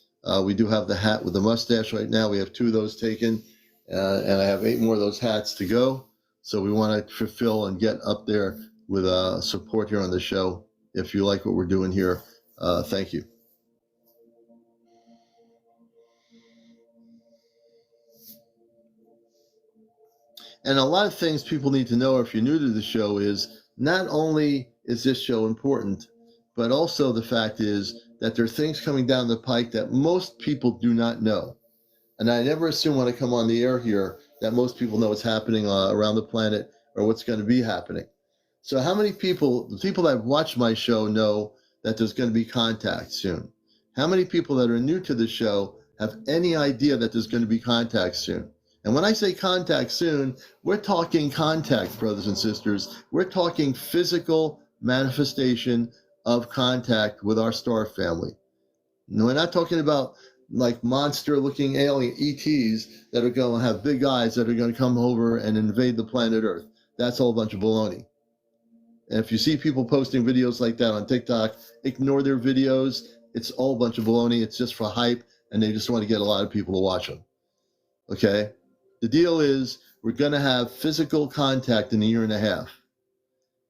We do have the hat with the mustache right now. We have 2 of those taken, and I have 8 more of those hats to go. So we want to fulfill and get up there with support here on the show. If you like what we're doing here, thank you. And a lot of things people need to know if you're new to the show is not only is this show important, but also the fact is that there are things coming down the pike that most people do not know. And I never assume when I come on the air here that most people know what's happening around the planet or what's going to be happening. So how many people, the people that watch my show, know that there's going to be contact soon? How many people that are new to the show have any idea that there's going to be contact soon? And when I say contact soon, we're talking contact, brothers and sisters. We're talking physical manifestation of contact with our star family. And we're not talking about like monster-looking alien ETs that are going to have big eyes that are going to come over and invade the planet Earth. That's all a bunch of baloney. And if you see people posting videos like that on TikTok, ignore their videos. It's all a bunch of baloney. It's just for hype, and they just want to get a lot of people to watch them. Okay? The deal is we're going to have physical contact in a year and a half.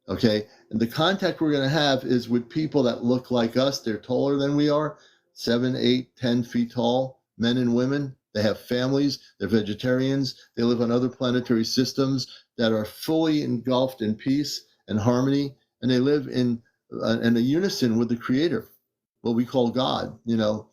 Okay? And the contact we're going to have is with people that look like us. They're taller than we are, 7, 8, 10 feet tall, men and women They have families. They're vegetarians. They live on other planetary systems that are fully engulfed in peace and harmony, and they live in a unison with the Creator, what we call God. You know,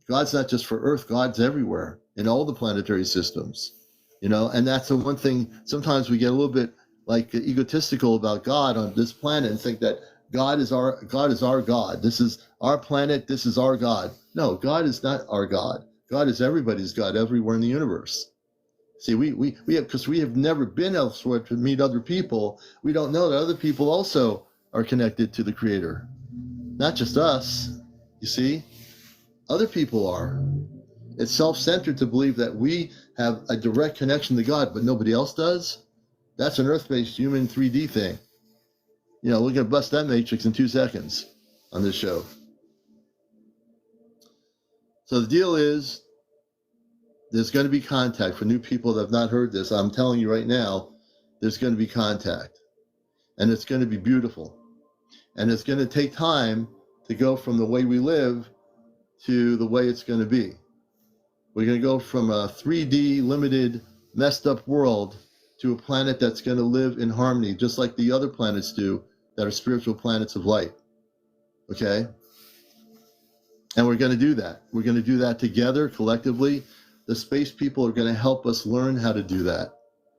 God's not just for Earth. God's everywhere in all the planetary systems. You know, and that's the one thing. Sometimes we get a little bit like egotistical about God on this planet and think that God is our God. This is our planet. This is our God. No, God is not our God. God is everybody's God everywhere in the universe. See, we have, because we have never been elsewhere to meet other people. We don't know that other people also are connected to the Creator, not just us. You see, other people are. It's self-centered to believe that we have a direct connection to God, but nobody else does. That's an Earth-based human 3D thing. You know, we're going to bust that matrix in 2 seconds on this show. So the deal is, there's going to be contact. For new people that have not heard this, I'm telling you right now, there's going to be contact. And it's going to be beautiful. And it's going to take time to go from the way we live to the way it's going to be. We're going to go from a 3D, limited, messed up world to a planet that's going to live in harmony, just like the other planets do that are spiritual planets of light. Okay? And we're going to do that. We're going to do that together, collectively. The space people are going to help us learn how to do that.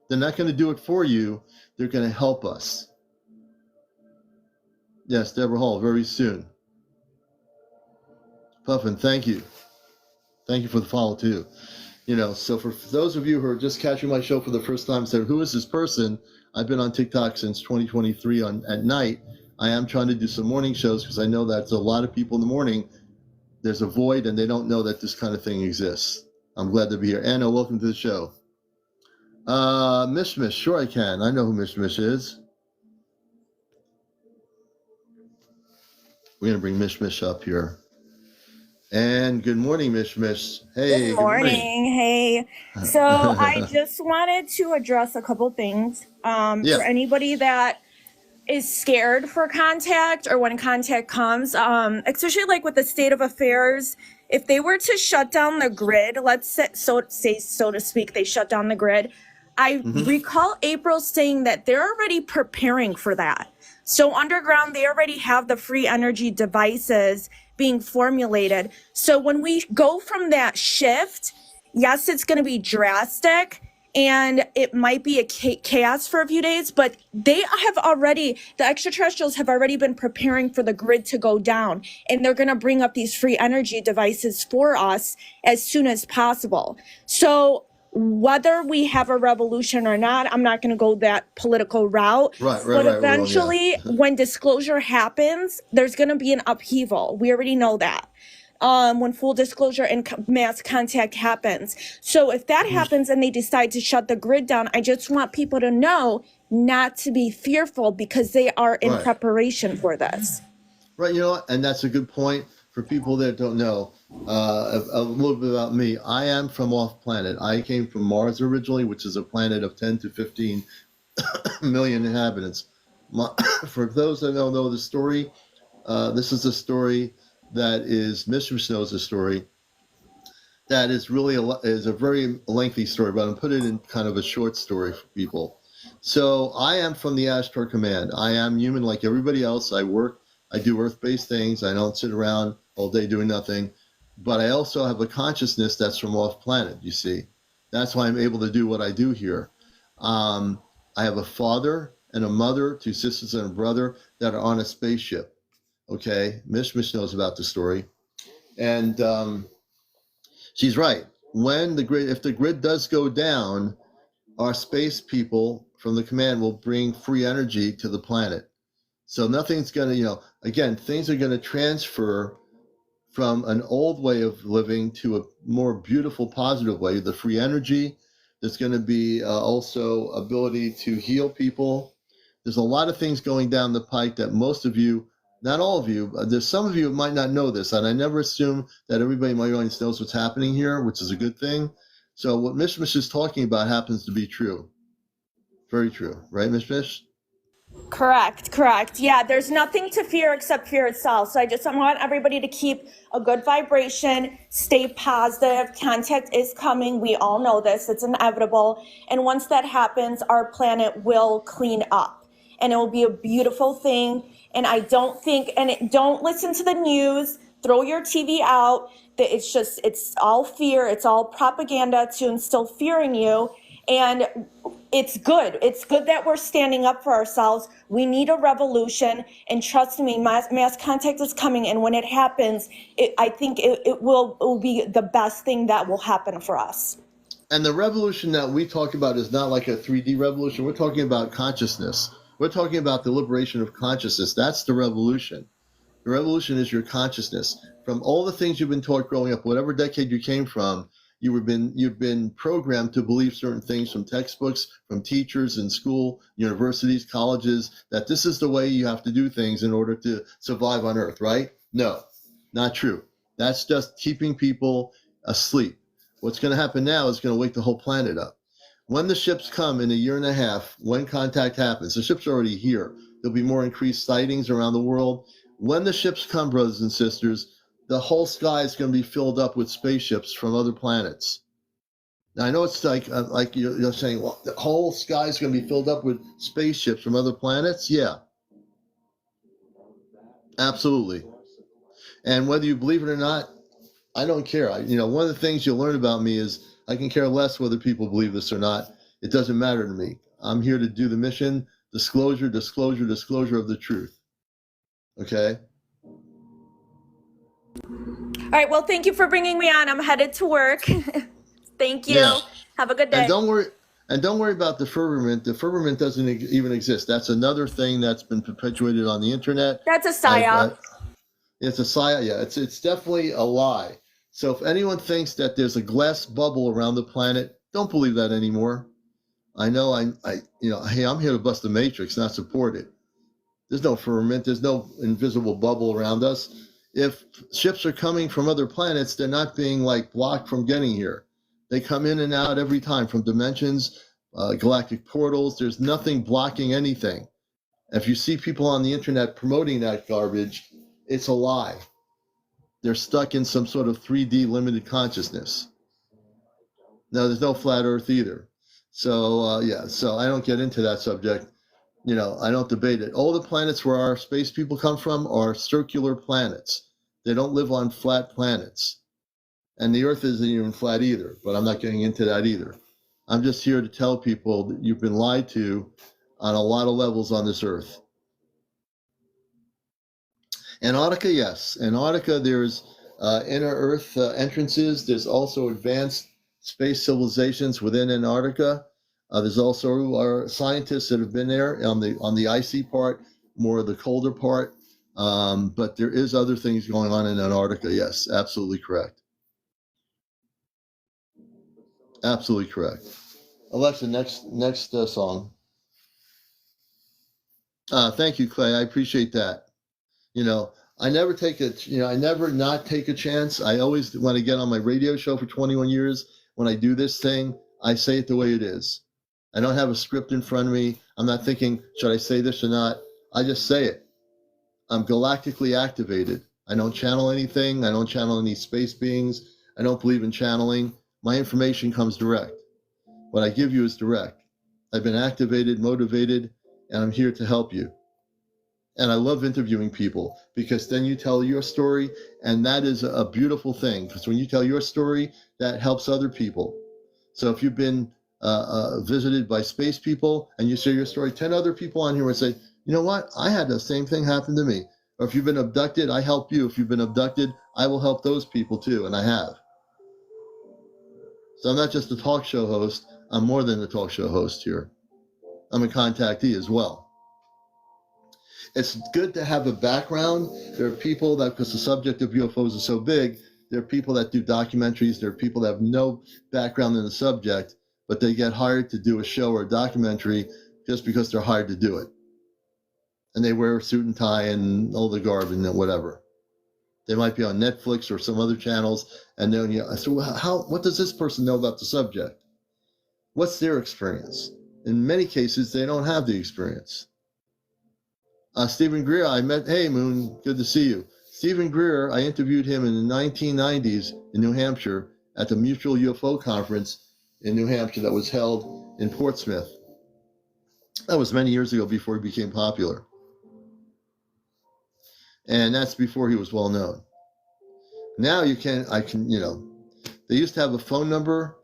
They're not going to do it for you. They're going to help us. Yes, Deborah Hall, very soon. Puffin, thank you. Thank you for the follow, too. You know, so for those of you who are just catching my show for the first time, say, who is this person? I've been on TikTok since 2023 at night. I am trying to do some morning shows because I know that a lot of people in the morning, there's a void and they don't know that this kind of thing exists. I'm glad to be here. Anna, welcome to the show. Mishmish, sure I can. I know who Mishmish is. We're going to bring Mishmish up here. And good morning, Mishmish. Hey, good morning. Hey. So I just wanted to address a couple things. For anybody that is scared for contact or when contact comes, especially like with the state of affairs, if they were to shut down the grid, let's say, so to speak, they shut down the grid. I recall April saying that they're already preparing for that. So underground, they already have the free energy devices being formulated. So when we go from that shift, yes, it's going to be drastic and it might be a chaos for a few days, but they have already, the extraterrestrials have already been preparing for the grid to go down, and they're going to bring up these free energy devices for us as soon as possible. So whether we have a revolution or not, I'm not going to go that political route. But eventually, when disclosure happens, there's going to be an upheaval. We already know that. When full disclosure and mass contact happens. So if that happens and they decide to shut the grid down, I just want people to know not to be fearful because they are in preparation for this. Right, you know, and that's a good point for people that don't know. A little bit about me. I am from off planet. I came from Mars originally, which is a planet of 10 to 15 million inhabitants. For those that don't know the story, this is a story that is, Mr. knows a story that is really is a very lengthy story, but I'm put it in kind of a short story for people. So I am from the Ashtar Command. I am human like everybody else. I work, I do earth-based things. I don't sit around all day doing nothing, but I also have a consciousness that's from off planet, you see. That's why I'm able to do what I do here. I have a father and a mother, 2 sisters and a brother that are on a spaceship. Okay, Mish knows about the story. And she's right. If the grid does go down, our space people from the command will bring free energy to the planet. So nothing's going to, again, things are going to transfer from an old way of living to a more beautiful, positive way. The free energy, there's going to be also ability to heal people. There's a lot of things going down the pike that most of you, not all of you, there's some of you who might not know this, and I never assume that everybody in my audience knows what's happening here, which is a good thing. So what Mish is talking about happens to be true. Very true. Right, Mish? Correct. Yeah, there's nothing to fear except fear itself. So I just want everybody to keep a good vibration, stay positive. Contact is coming. We all know this. It's inevitable. And once that happens, our planet will clean up and it will be a beautiful thing. And I don't think, don't listen to the news, throw your TV out. It's all fear. It's all propaganda to instill fear in you. And it's good. It's good that we're standing up for ourselves. We need a revolution. And trust me, mass contact is coming. And when it happens, I think it will be the best thing that will happen for us. And the revolution that we talk about is not like a 3D revolution. We're talking about consciousness. We're talking about the liberation of consciousness. That's the revolution. The revolution is your consciousness. From all the things you've been taught growing up, whatever decade you came from, you've been programmed to believe certain things from textbooks, from teachers in school, universities, colleges, that this is the way you have to do things in order to survive on Earth, right? No, not true. That's just keeping people asleep. What's going to happen now is going to wake the whole planet up. When the ships come in a year and a half, when contact happens, the ships are already here. There'll be more increased sightings around the world. When the ships come, brothers and sisters, the whole sky is going to be filled up with spaceships from other planets. Now, I know it's like you're saying, well, the whole sky is going to be filled up with spaceships from other planets? Yeah, absolutely. And whether you believe it or not, I don't care. One of the things you'll learn about me is I can care less whether people believe this or not. It doesn't matter to me. I'm here to do the mission, disclosure of the truth. Okay? All right. Well, thank you for bringing me on. I'm headed to work. Thank you. Yeah. Have a good day. And don't worry about the firmament. The firmament doesn't even exist. That's another thing that's been perpetuated on the internet. That's a psyop. It's a psyop. Yeah, it's definitely a lie. So if anyone thinks that there's a glass bubble around the planet, don't believe that anymore. I know hey, I'm here to bust the matrix, not support it. There's no firmament. There's no invisible bubble around us. If ships are coming from other planets, they're not being blocked from getting here. They come in and out every time from dimensions, galactic portals. There's nothing blocking anything. If you see people on the internet promoting that garbage, it's a lie. They're stuck in some sort of 3D limited consciousness. No, there's no flat Earth either. So, so I don't get into that subject. I don't debate it. All the planets where our space people come from are circular planets. They don't live on flat planets. And the Earth isn't even flat either, but I'm not getting into that either. I'm just here to tell people that you've been lied to on a lot of levels on this Earth. Antarctica, yes. Antarctica, there's inner Earth entrances. There's also advanced space civilizations within Antarctica. There's also our scientists that have been there on the icy part, more of the colder part. But there is other things going on in Antarctica. Yes, absolutely correct. Absolutely correct. Alexa, next song. Thank you, Clay. I appreciate that. I never not take a chance. I always, when I get on my radio show for 21 years, when I do this thing, I say it the way it is. I don't have a script in front of me. I'm not thinking, should I say this or not? I just say it. I'm galactically activated. I don't channel anything. I don't channel any space beings. I don't believe in channeling. My information comes direct. What I give you is direct. I've been activated, motivated, and I'm here to help you. And I love interviewing people because then you tell your story, and that is a beautiful thing. Because when you tell your story, that helps other people. So if you've been visited by space people and you share your story, 10 other people on here will say, you know what? I had the same thing happen to me. Or if you've been abducted, I help you. If you've been abducted, I will help those people too, and I have. So I'm not just a talk show host. I'm more than a talk show host here. I'm a contactee as well. It's good to have a background. There are people that, because the subject of UFOs is so big, there are people that do documentaries. There are people that have no background in the subject, but they get hired to do a show or a documentary just because they're hired to do it. And they wear a suit and tie and all the garb and whatever. They might be on Netflix or some other channels. And then so what does this person know about the subject? What's their experience? In many cases, they don't have the experience. Stephen Greer, I met. Hey, Moon, good to see you. Stephen Greer, I interviewed him in the 1990s in New Hampshire at the Mutual UFO Conference in New Hampshire that was held in Portsmouth. That was many years ago before he became popular. And that's before he was well known. Now they used to have a phone number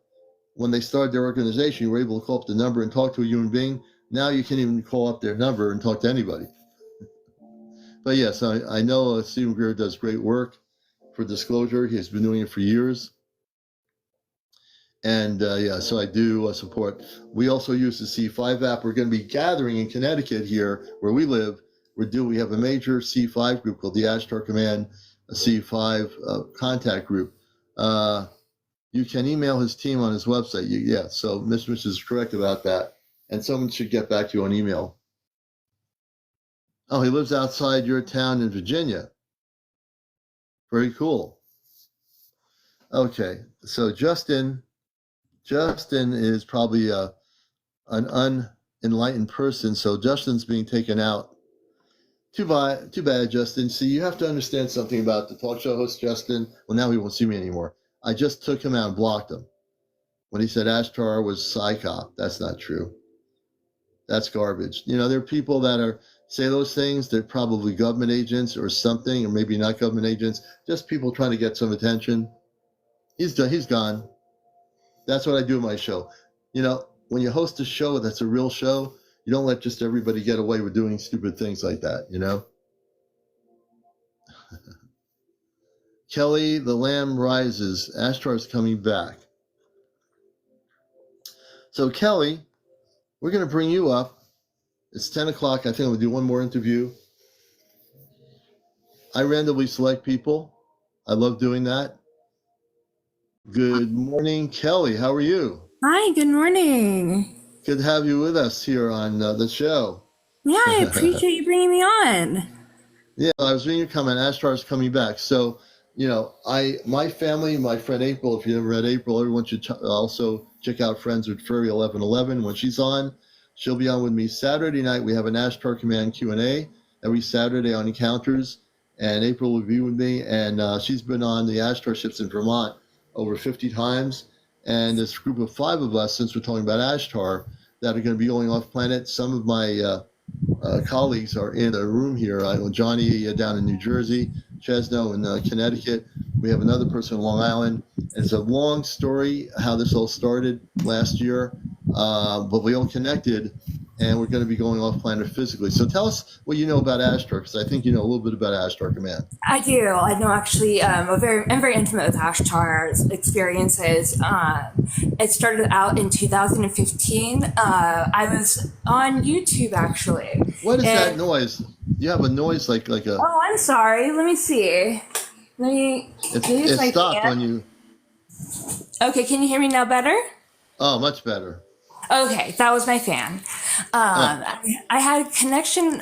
when they started their organization. You were able to call up the number and talk to a human being. Now you can't even call up their number and talk to anybody. But yes, I know Stephen Greer does great work for disclosure. He's been doing it for years. And so I do support. We also use the C5 app. We're going to be gathering in Connecticut here where we live. We have a major C5 group called the Ashtar Command C5 contact group. You can email his team on his website. So Mr. Mitch is correct about that. And someone should get back to you on email. Oh, he lives outside your town in Virginia. Very cool. Okay, so Justin is probably an unenlightened person, so Justin's being taken out. Too bad, Justin. See, you have to understand something about the talk show host, Justin. Well, now he won't see me anymore. I just took him out and blocked him. When he said Ashtar was psychop, that's not true. That's garbage. There are people that say those things. They're probably government agents or something, or maybe not government agents, just people trying to get some attention. He's gone. That's what I do in my show. When you host a show that's a real show, you don't let just everybody get away with doing stupid things like that, Kelly, the lamb rises. Ashtar's coming back. So Kelly, we're going to bring you up. It's 10 o'clock. I think I'm going to do one more interview. I randomly select people. I love doing that. Good morning, Kelly. How are you? Hi, good morning. Good to have you with us here on the show. Yeah, I appreciate you bringing me on. Yeah, I was reading your comment. Ashtar's coming back. So, my family, my friend April, if you never met April, everyone should also check out Friends with Furry 1111 when she's on. She'll be on with me Saturday night. We have an Ashtar Command Q&A every Saturday on Encounters, and April will be with me. And she's been on the Ashtar ships in Vermont over 50 times. And this group of 5 of us, since we're talking about Ashtar, that are going to be going off planet. Some of my colleagues are in a room here. Johnny down in New Jersey, Chesno in Connecticut. We have another person in Long Island. It's a long story how this all started last year, but we all connected, and we're going to be going off planet physically. So tell us what you know about Ashtar, because I think you know a little bit about Ashtar Command. I do. I know actually. I'm very intimate with Ashtar's experiences. It started out in 2015. I was on YouTube actually. What is that noise? You have a noise like a. Oh, I'm sorry. Let me see. It stopped on you. Okay, can you hear me now better? Oh, much better. Okay, that was my fan. I had a connection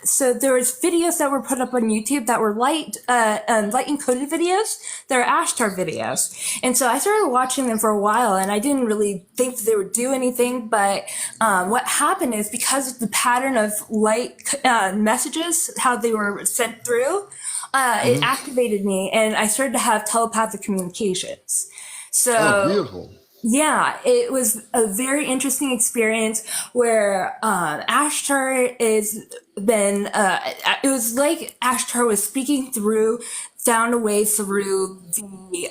so there was videos that were put up on YouTube that were light encoded videos. They're Ashtar videos. And so I started watching them for a while, and I didn't really think that they would do anything. But what happened is, because of the pattern of light messages, how they were sent through, it activated me, and I started to have telepathic communications. So beautiful. Yeah, it was a very interesting experience where Ashtar it was like Ashtar was speaking down a way through the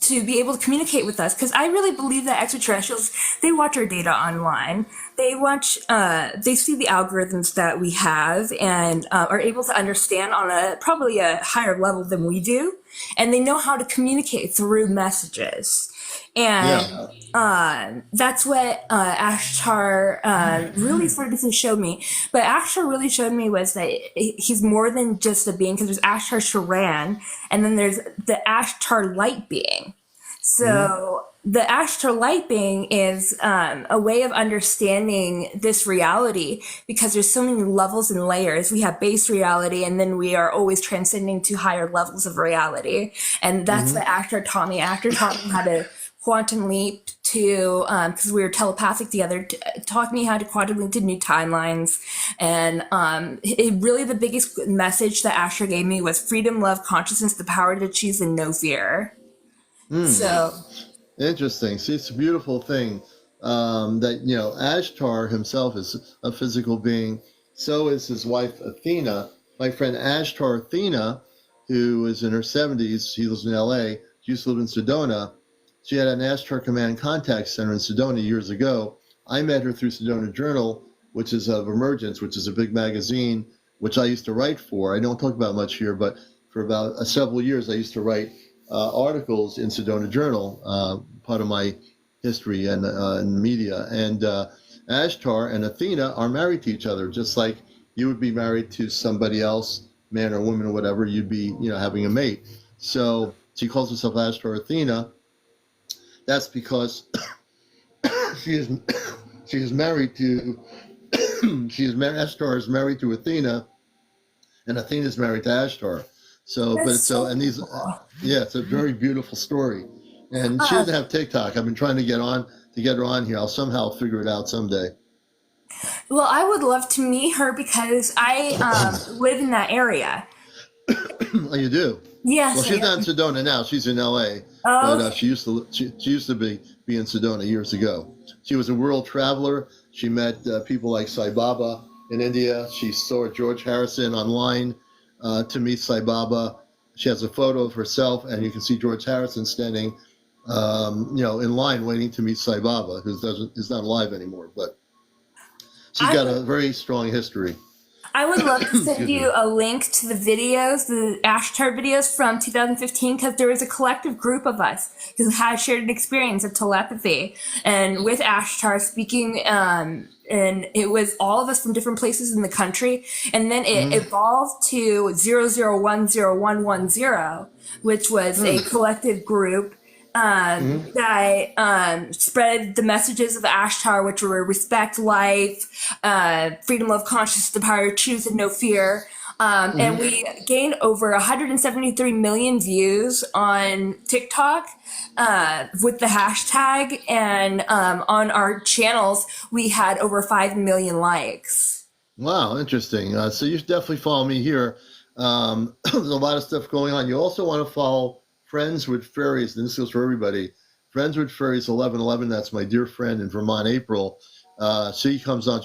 to be able to communicate with us, because I really believe that extraterrestrials, they watch our data online. They see the algorithms that we have, and are able to understand on probably a higher level than we do, and they know how to communicate through messages. And that's what Ashtar really started to show me. But Ashtar really showed me was that he's more than just a being, because there's Ashtar Sharan, and then there's the Ashtar light being. So the Ashtar light being is a way of understanding this reality, because there's so many levels and layers. We have base reality, and then we are always transcending to higher levels of reality. And that's what Ashtar taught me. Ashtar taught me how to quantum leap to, because we were telepathic together, taught me how to quantum leap to new timelines. And really the biggest message that Asher gave me was freedom, love, consciousness, the power to choose, and no fear. So interesting. See, it's a beautiful thing that, you know, Ashtar himself is a physical being. So is his wife, Athena. My friend Ashtar Athena, who is in her 70s, she lives in LA, she used to live in Sedona. She had an Ashtar Command contact center in Sedona years ago. I met her through Sedona Journal, which is of Emergence, which is a big magazine, which I used to write for. I don't talk about much here, but for about several years, I used to write articles in Sedona Journal, part of my history and media. And Ashtar and Athena are married to each other, just like you would be married to somebody else, man or woman or whatever. You'd be, you know, having a mate. So she calls herself Ashtar Athena. That's because she is married to Ashtar is married to Athena, and Athena is married to Ashtar. So, but it's so, and these, yeah, it's a very beautiful story. And she doesn't have TikTok. I've been trying to get her on here. I'll somehow figure it out someday. well, I would love to meet her because I live in that area. Oh, you do? Yes. Well, she's not in Sedona now. She's in LA. Oh. But she used to be in Sedona years ago. She was a world traveler. She met people like Sai Baba in India. She saw George Harrison online to meet Sai Baba. She has a photo of herself, and you can see George Harrison standing, you know, in line waiting to meet Sai Baba, who is not alive anymore. But she's got a very strong history. I would love to send you a link to the videos, the Ashtar videos from 2015, because there was a collective group of us who had shared an experience of telepathy and with Ashtar speaking, and it was all of us from different places in the country. And then it evolved to 00101110, which was a collective group that spread the messages of Ashtar, which were respect, life, freedom, love, consciousness, the power to choose, and no fear. And we gained over 173 million views on TikTok with the hashtag. And on our channels, we had over 5 million likes. Wow, interesting. So you should definitely follow me here. There's a lot of stuff going on. You also want to follow Friends with Fairies, and this goes for everybody. Friends with Fairies 1111. That's my dear friend in Vermont, April. She comes on.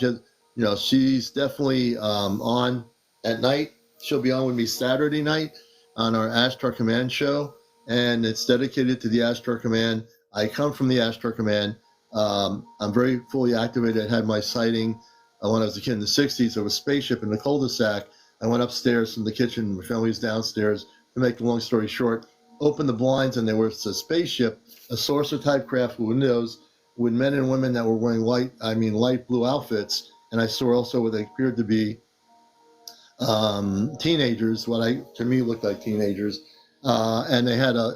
She's definitely on at night. She'll be on with me Saturday night on our Ashtar Command show, and it's dedicated to the Ashtar Command. I come from the Ashtar Command. I'm very fully activated. I had my sighting when I was a kid in the 60s of a spaceship in the cul-de-sac. I went upstairs from the kitchen. My family was downstairs. To make the long story short, opened the blinds, and there was a spaceship, a saucer-type craft with windows, with men and women that were wearing light blue outfits. And I saw also what they appeared to be teenagers, to me looked like teenagers. And they had a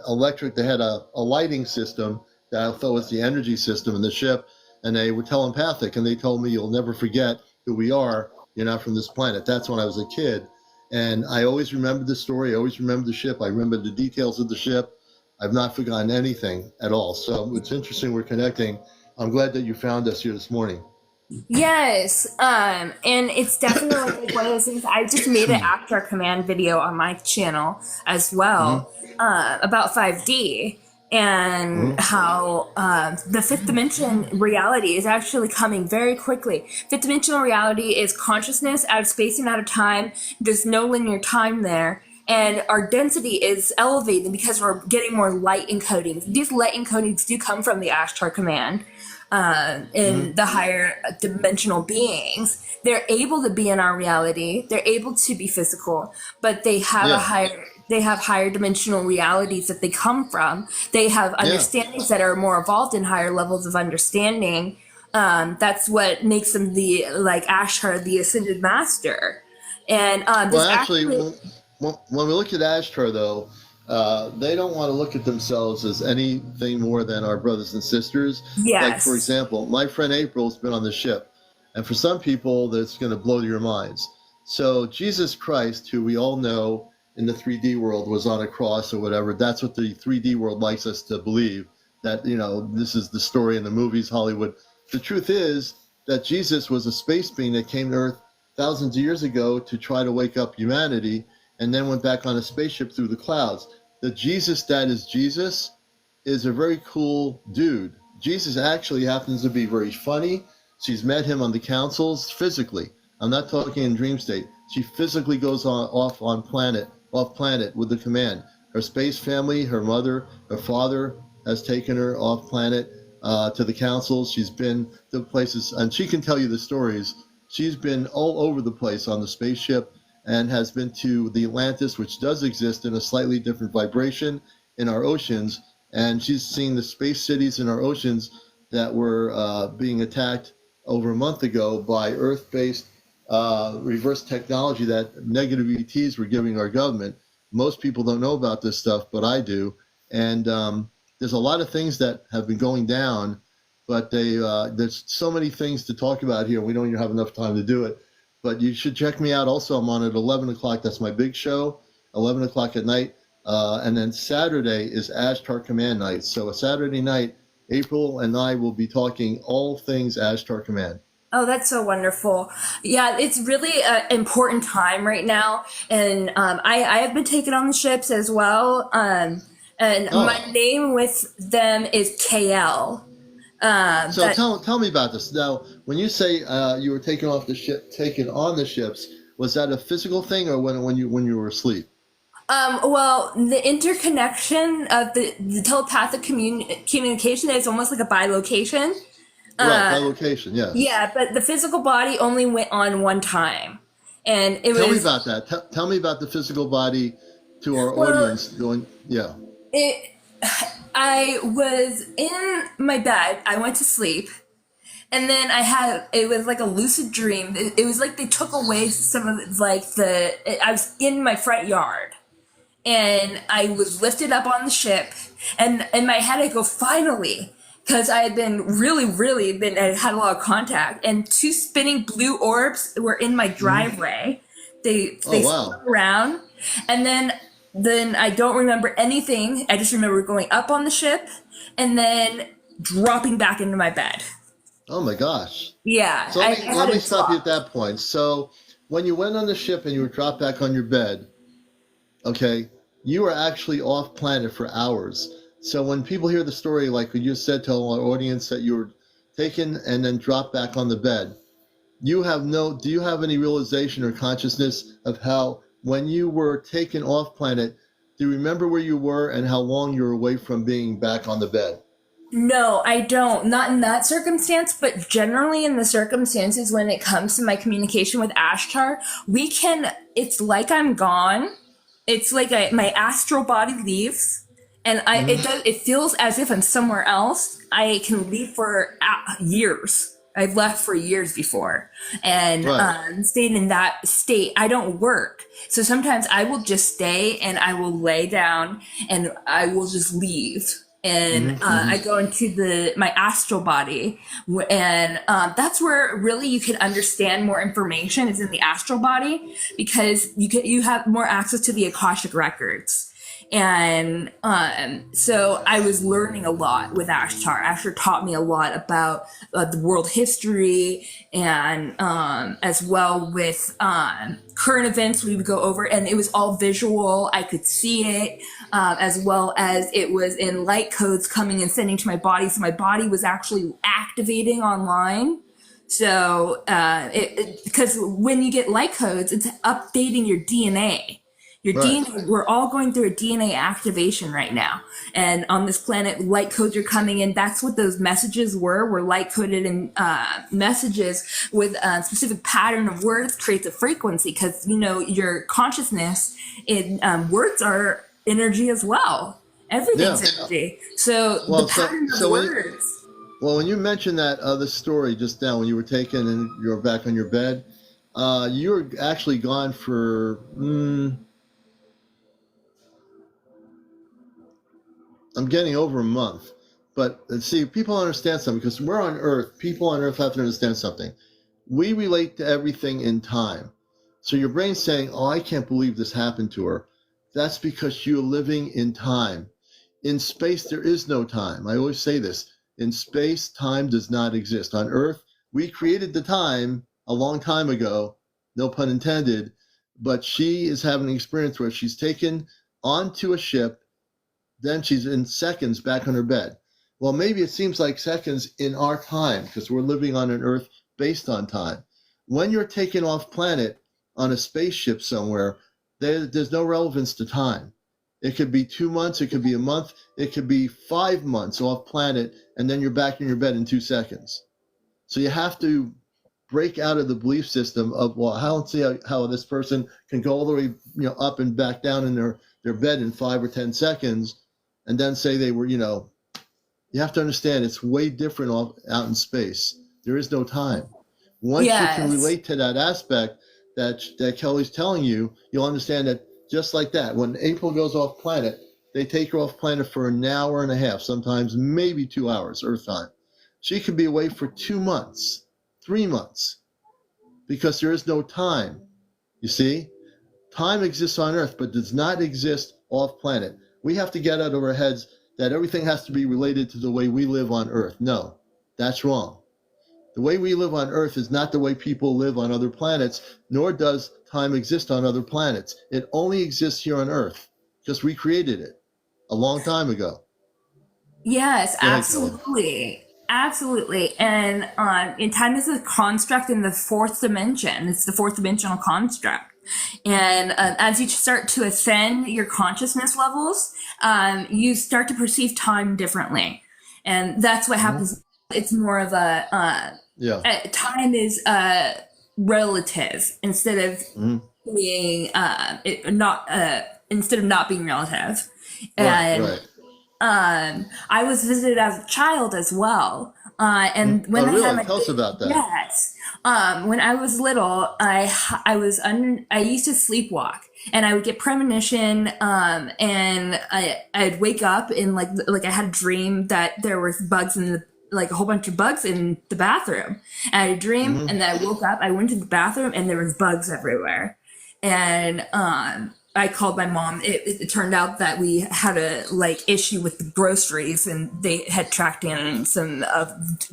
lighting system that I thought was the energy system in the ship. And they were telepathic, and they told me, "You'll never forget who we are. You're not from this planet." That's when I was a kid. And I always remember the story. I always remember the ship. I remember the details of the ship. I've not forgotten anything at all. So it's interesting we're connecting. I'm glad that you found us here this morning. Yes. And it's definitely like one of those things. I just made an Ashtar Command video on my channel as well, about 5D and how the fifth dimension reality is actually coming very quickly. Fifth dimensional reality is consciousness out of space and out of time. There's no linear time there. And our density is elevated because we're getting more light encodings. These light encodings do come from the Ashtar Command. In the higher dimensional beings, they're able to be in our reality. They're able to be physical, but they have higher dimensional realities that they come from. They have understandings that are more evolved in higher levels of understanding. That's what makes them like Ashtar, the Ascended Master. And when we look at Ashtar, though, they don't want to look at themselves as anything more than our brothers and sisters. Yes. Like, for example, my friend April's been on the ship, and for some people, that's going to blow your minds. So Jesus Christ, who we all know in the 3D world was on a cross or whatever, that's what the 3D world likes us to believe, that, this is the story in the movies, Hollywood. The truth is that Jesus was a space being that came to Earth thousands of years ago to try to wake up humanity, and then went back on a spaceship through the clouds. The Jesus that is Jesus is a very cool dude. Jesus actually happens to be very funny. She's met him on the councils physically. I'm not talking in dream state. She physically goes off planet with the command. Her space family, her mother, her father has taken her off planet to the councils. She's been to places, and she can tell you the stories. She's been all over the place on the spaceship and has been to the Atlantis, which does exist in a slightly different vibration in our oceans. And she's seen the space cities in our oceans that were being attacked over a month ago by Earth-based reverse technology that negative ETs were giving our government. Most people don't know about this stuff, but I do. And there's a lot of things that have been going down, but there's so many things to talk about here. We don't even have enough time to do it. But you should check me out. Also, I'm on at 11 o'clock. That's my big show, 11 o'clock at night. And then Saturday is Ashtar Command night. So a Saturday night, April and I will be talking all things Ashtar Command. Oh, that's so wonderful. Yeah, it's really an important time right now. And I have been taken on the ships as well. And my name with them is KL. So tell me about this. Now, when you say you were taken on the ships, was that a physical thing, or when you were asleep? Well, the interconnection of the telepathic communication is almost like a bilocation. Right, bilocation, yes. Yeah, but the physical body only went on one time, and Tell me about that. Tell me about the physical body to our audience. I was in my bed. I went to sleep, and then it was like a lucid dream. It was like they took away some of I was in my front yard, and I was lifted up on the ship, and in my head I go, finally, because I had been I had a lot of contact, and 2 spinning blue orbs were in my driveway. They spun around, and then I don't remember anything. I just remember going up on the ship and then dropping back into my bed. Oh my gosh. Yeah. So let me stop you at that point. So when you went on the ship and you were dropped back on your bed, okay, you were actually off planet for hours. So when people hear the story, like you said, tell our audience that you were taken and then dropped back on the bed, do you have any realization or consciousness of how, when you were taken off planet, do you remember where you were and how long you were away from being back on the bed? No, I don't. Not in that circumstance, but generally in the circumstances when it comes to my communication with Ashtar, it's like I'm gone. It's like my astral body leaves, and it feels as if I'm somewhere else. I can leave for years. I've left for years before and stayed in that state. I don't work. So sometimes I will just stay and I will lay down and I will just leave. And I go into my astral body, and that's where really you can understand more information is in the astral body, because you have more access to the Akashic records. And so I was learning a lot with Ashtar. Ashtar taught me a lot about the world history, and as well with current events we would go over, and it was all visual. I could see it, as well as it was in light codes coming and sending to my body. So my body was actually activating online. So because when you get light codes, it's updating your DNA. Your DNA, we're all going through a DNA activation right now. And on this planet, light codes are coming in. That's what those messages were light coded in messages with a specific pattern of words creates a frequency, because, your consciousness in words are energy as well. Everything's energy. So the pattern of words. When you mentioned that other story just now, when you were taken and you were back on your bed, you were actually gone for... I'm getting over a month, but see, people understand something, because we're on Earth. People on Earth have to understand something. We relate to everything in time. So your brain's saying, oh, I can't believe this happened to her. That's because you're living in time. in space, there is no time. I always say this. In space, time does not exist. On Earth, we created the time a long time ago, no pun intended, but she is having an experience where she's taken onto a ship, then she's in seconds back on her bed. Well, maybe it seems like seconds in our time because we're living on an Earth based on time. When you're taken off planet on a spaceship somewhere, there's no relevance to time. It could be 2 months, it could be a month, it could be 5 months off planet, and then you're back in your bed in 2 seconds. So you have to break out of the belief system of, well, I don't see how this person can go all the way up and back down in their bed in 5 or 10 seconds and then say they were, you have to understand it's way different out in space. There is no time. Once you can relate to that aspect that Kelly's telling you, you'll understand that just like that, when April goes off planet, they take her off planet for an hour and a half, sometimes maybe 2 hours, Earth time. She could be away for 2 months, 3 months, because there is no time. You see? Time exists on Earth, but does not exist off planet. We have to get out of our heads that everything has to be related to the way we live on Earth. No, that's wrong. The way we live on Earth is not the way people live on other planets, nor does time exist on other planets. It only exists here on Earth because we created it a long time ago. Yes, absolutely. Absolutely. And in time is a construct in the fourth dimension. It's the fourth dimensional construct. And as you start to ascend your consciousness levels, you start to perceive time differently. And that's what happens. It's more of time is relative instead of being instead of not being relative. And I was visited as a child as well. And when tell us about that. Yes. When I was little, I used to sleepwalk, and I would get premonition, and I'd wake up and like I had a dream that there was bugs in a whole bunch of bugs in the bathroom. And I had a dream, and then I woke up, I went to the bathroom, and there was bugs everywhere. And I called my mom. It turned out that we had a issue with the groceries, and they had tracked in some of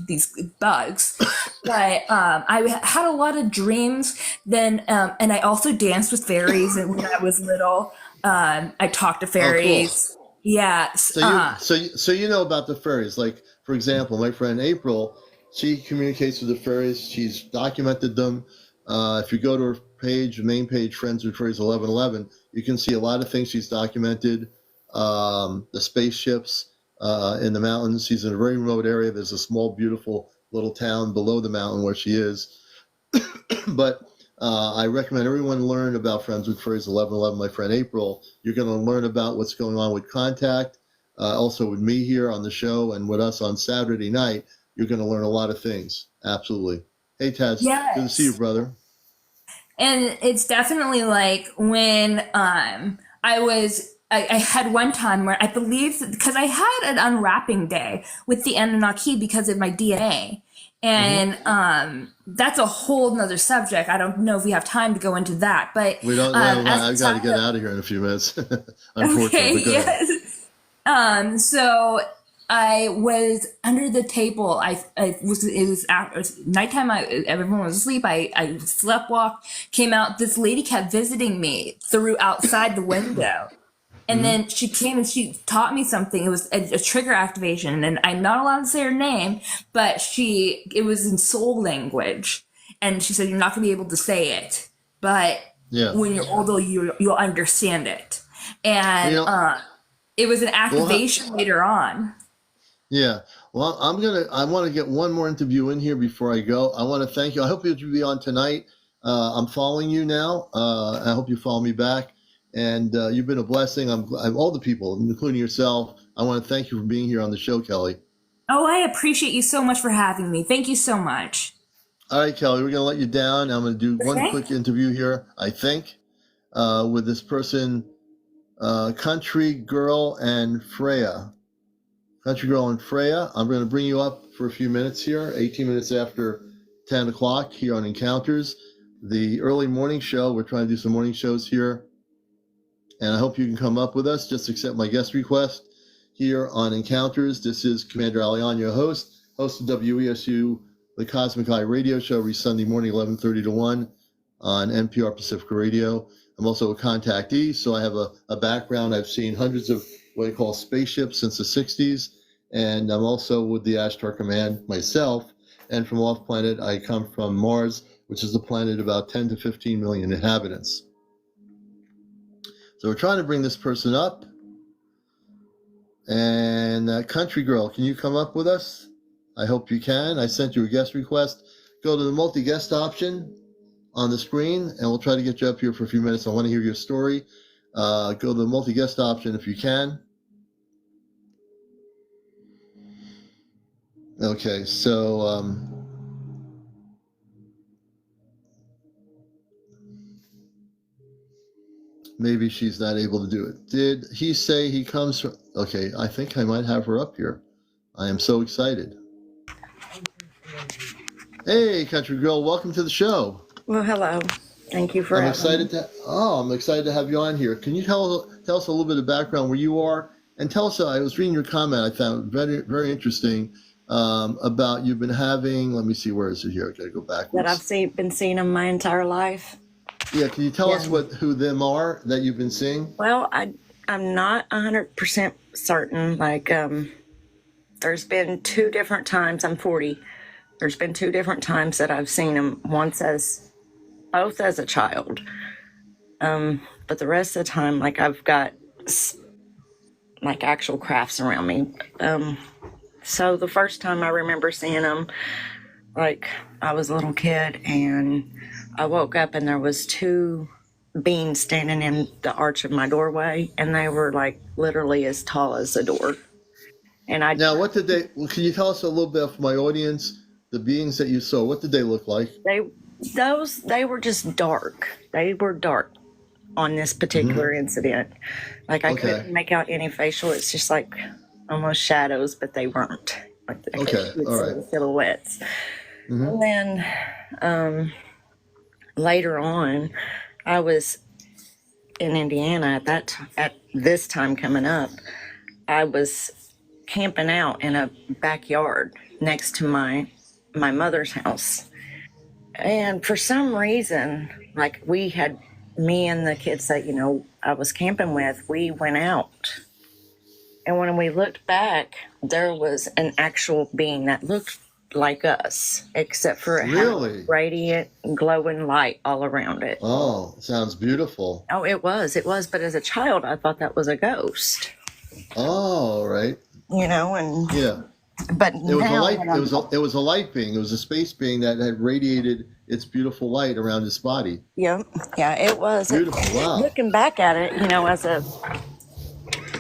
these bugs. But I had a lot of dreams then, and I also danced with fairies. And when I was little, I talked to fairies. Oh, cool. Yeah. So you know about the fairies. Like, for example, my friend April, she communicates with the fairies. She's documented them. If you go to her page, main page, Friends with Fairies 1111, you can see a lot of things she's documented. The spaceships in the mountains. She's in a very remote area. There's a small, beautiful little town below the mountain where she is. But I recommend everyone learn about Friends with Fairies 1111, my friend April. You're going to learn about what's going on with contact. Also with me here on the show and with us on Saturday night, you're going to learn a lot of things. Absolutely. Hey, Taz. Yes. Good to see you, brother. And it's definitely like when I had one time where I believe, because I had an unwrapping day with the Anunnaki because of my DNA. And that's a whole nother subject. I don't know if we have time to go into that, but we don't. I've got to get out of here in a few minutes. Unfortunately, okay, yes. So I was under the table. It was nighttime. Everyone was asleep. I sleptwalked, came out. This lady kept visiting me through outside the window. And then she came and she taught me something. It was a trigger activation, and I'm not allowed to say her name, but it was in soul language. And she said, you're not going to be able to say it, but when you're older, you'll understand it. And it was an activation later on. Yeah. Well, I want to get one more interview in here before I go. I want to thank you. I hope you'll be on tonight. I'm following you now. I hope you follow me back. And you've been a blessing. I'm all the people, including yourself. I want to thank you for being here on the show, Kelly. Oh, I appreciate you so much for having me. Thank you so much. All right, Kelly, we're going to let you down. I'm going to do one quick interview here, I think, with this person, Country Girl and Freya. Country Girl and Freya, I'm going to bring you up for a few minutes here, 18 minutes after 10 o'clock here on Encounters, the early morning show. We're trying to do some morning shows here. And I hope you can come up with us. Just accept my guest request. here on Encounters. This is CmdrAleon, your host of WESU, the Cosmic Eye radio show, every Sunday morning, 11:30 to 1 on NPR Pacifica Radio. I'm also a contactee, so I have a background. I've seen hundreds of what I call spaceships since the 60s, and I'm also with the Ashtar Command myself. And from off planet, I come from Mars, which is a planet about 10 to 15 million inhabitants. So we're trying to bring this person up. And Country Girl, can you come up with us? I hope you can. I sent you a guest request. Go to the multi-guest option on the screen, and we'll try to get you up here for a few minutes. I want to hear your story. Go to the multi-guest option if you can. Okay, so maybe she's not able to do it. Did he say he comes from... Okay, I think I might have her up here. I am so excited. Hey, Country Girl, welcome to the show. Well, hello. Thank you for I'm having excited I'm excited to have you on here. Can you tell us a little bit of background where you are? And tell us, I was reading your comment, I found very, very interesting, about you've been having, let me see, where is it here? I gotta go backwards. that I've been seeing them my entire life. Yeah, can you tell us who them are that you've been seeing? Well, I'm not 100% certain. Like, there's been two different times. I'm 40. There's been two different times that I've seen them. Both as a child. But the rest of the time, like, I've got like actual crafts around me. So the first time I remember seeing them, like, I was a little kid and I woke up and there was two beings standing in the arch of my doorway, and they were like literally as tall as the door. And Now, can you tell us a little bit for my audience, the beings that you saw, what did they look like? They were just dark. They were dark on this particular incident. Like, I couldn't make out any facial. It's just like almost shadows, but they weren't. Like, I could see the silhouettes. And then later on, I was in Indiana at this time coming up. I was camping out in a backyard next to my mother's house. And for some reason, like, me and the kids that, I was camping with, we went out. And when we looked back, there was an actual being that looked like us, except for it had radiant, glowing light all around it. Oh, sounds beautiful. Oh, it was. But as a child, I thought that was a ghost. Oh, right. And yeah. But it was a light. It was a light being. It was a space being that had radiated its beautiful light around its body. Yeah, it was beautiful. Wow. Looking back at it,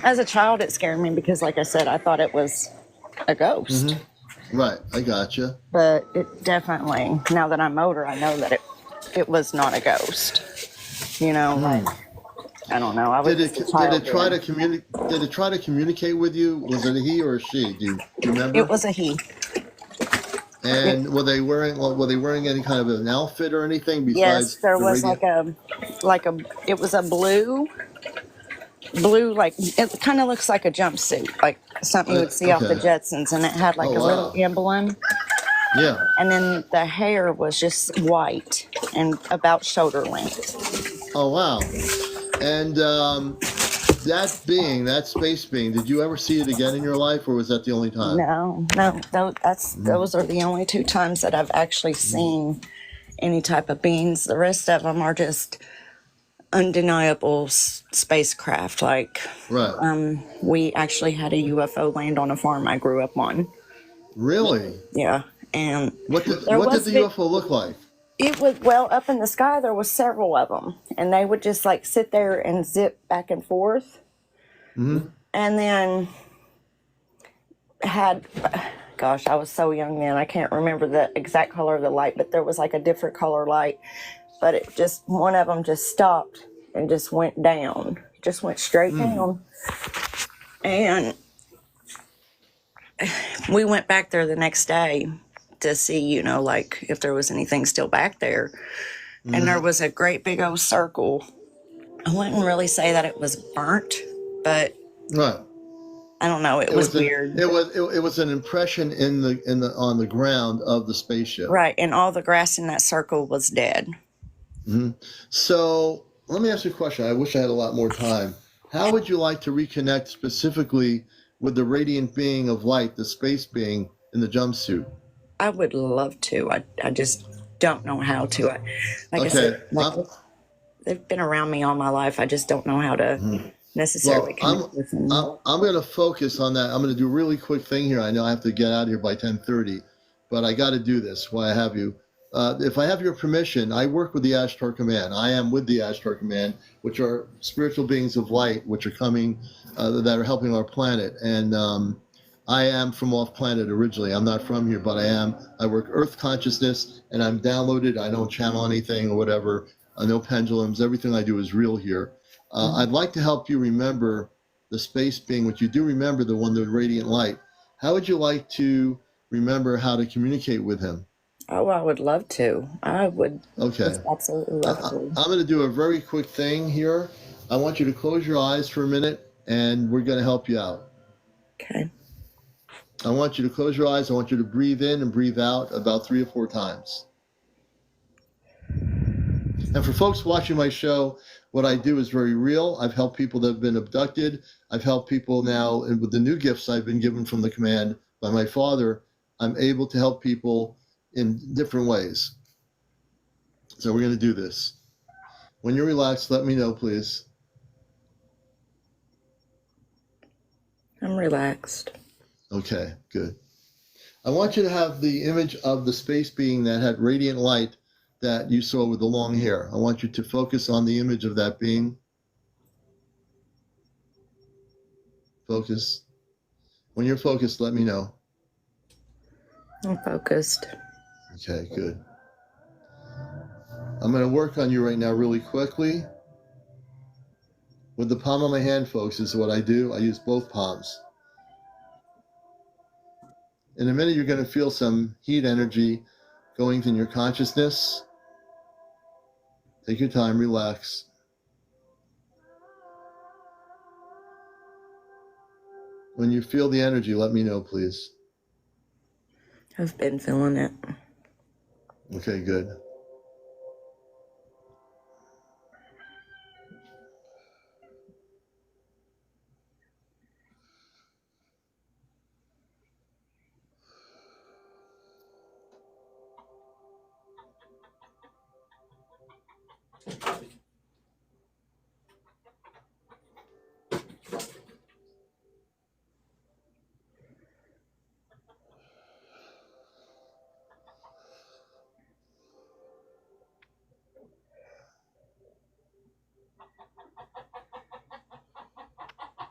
as a child, it scared me because, like I said, I thought it was a ghost. Mm-hmm. Right, I gotcha. But it definitely, now that I'm older, I know that it was not a ghost. Like, I don't know. Did it try to communicate with you? Was it a he or a she? Do you remember? It was a he. And were they wearing any kind of an outfit or anything besides? Yes, there was it was a blue, like, it kind of looks like a jumpsuit, like something you would see off the Jetsons, and it had like a little emblem. Yeah. And then the hair was just white and about shoulder length. Oh, wow. And that space being, did you ever see it again in your life, or was that the only time? No, those are the only two times that I've actually seen any type of beings. The rest of them are just undeniable spacecraft. Like, we actually had a UFO land on a farm I grew up on. Really? Yeah. And what did the UFO look like? It was, up in the sky, there was several of them, and they would just like sit there and zip back and forth. Mm-hmm. And then I was so young then, I can't remember the exact color of the light, but there was like a different color light, but one of them just stopped and just went down, just went straight down. And we went back there the next day to see, like, if there was anything still back there. And there was a great big old circle. I wouldn't really say that it was burnt, but I don't know. It was weird. It was an impression on the ground of the spaceship. Right, and all the grass in that circle was dead. Mm-hmm. So let me ask you a question. I wish I had a lot more time. How would you like to reconnect specifically with the radiant being of light, the space being in the jumpsuit? I would love to. I just don't know how to. Like I said, they've been around me all my life. I just don't know how to necessarily connect with them. I'm going to focus on that. I'm going to do a really quick thing here. I know I have to get out of here by 10:30, but I got to do this while I have you. If I have your permission, I work with the Ashtar Command. I am with the Ashtar Command, which are spiritual beings of light, which are coming, that are helping our planet. And I am from off planet originally. I'm not from here, but I am. I work Earth consciousness, and I'm downloaded. I don't channel anything or whatever. No pendulums. Everything I do is real here. I'd like to help you remember the space being, which you do remember, the one with radiant light. How would you like to remember how to communicate with him? Oh, I would love to. I would. Okay. Absolutely love to. I'm going to do a very quick thing here. I want you to close your eyes for a minute, and we're going to help you out. Okay. I want you to close your eyes. I want you to breathe in and breathe out about 3 or 4 times. And for folks watching my show, what I do is very real. I've helped people that have been abducted. I've helped people now, and with the new gifts I've been given from the command by my father, I'm able to help people in different ways. So we're going to do this. When you're relaxed, let me know, please. I'm relaxed. Okay, good. I want you to have the image of the space being that had radiant light that you saw with the long hair. I want you to focus on the image of that being. Focus. When you're focused, let me know. I'm focused. Okay, good. I'm going to work on you right now really quickly. With the palm of my hand, folks, is what I do. I use both palms. In a minute, you're going to feel some heat energy going in your consciousness. Take your time, relax. When you feel the energy, let me know, please. I've been feeling it. Okay, good.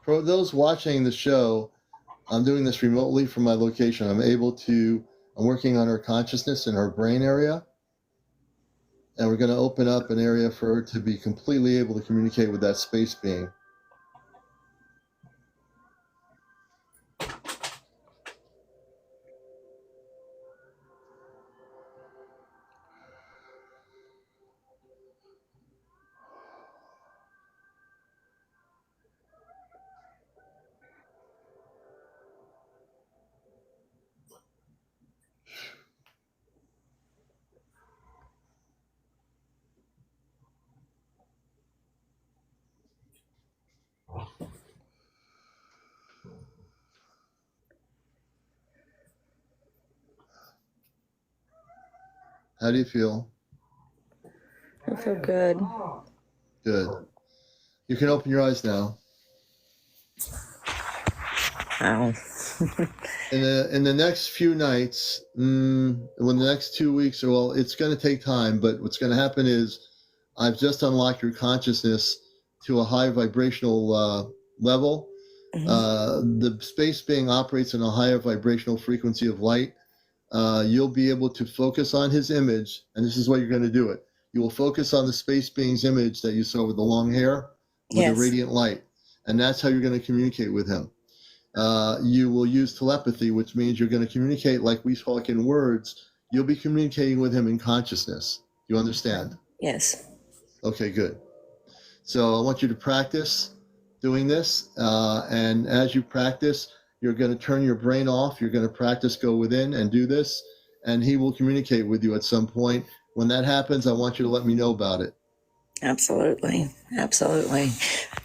For those watching the show, I'm doing this remotely from my location. I'm working on her consciousness in her brain area. And we're going to open up an area for her to be completely able to communicate with that space being. How do you feel? I feel good. Good. You can open your eyes now. Ow. In the next few nights, when the next 2 weeks, well, it's going to take time, but what's going to happen is I've just unlocked your consciousness to a high vibrational level. The space being operates in a higher vibrational frequency of light. You'll be able to focus on his image, and this is what you're going to do it. You will focus on the space being's image that you saw with the long hair, with the radiant light, and that's how you're going to communicate with him. You will use telepathy, which means you're going to communicate like we talk in words. You'll be communicating with him in consciousness. You understand? Yes. Okay, good. So I want you to practice. doing this. And as you practice, you're going to turn your brain off. You're going to practice, go within and do this. And he will communicate with you at some point. When that happens, I want you to let me know about it. Absolutely. Absolutely.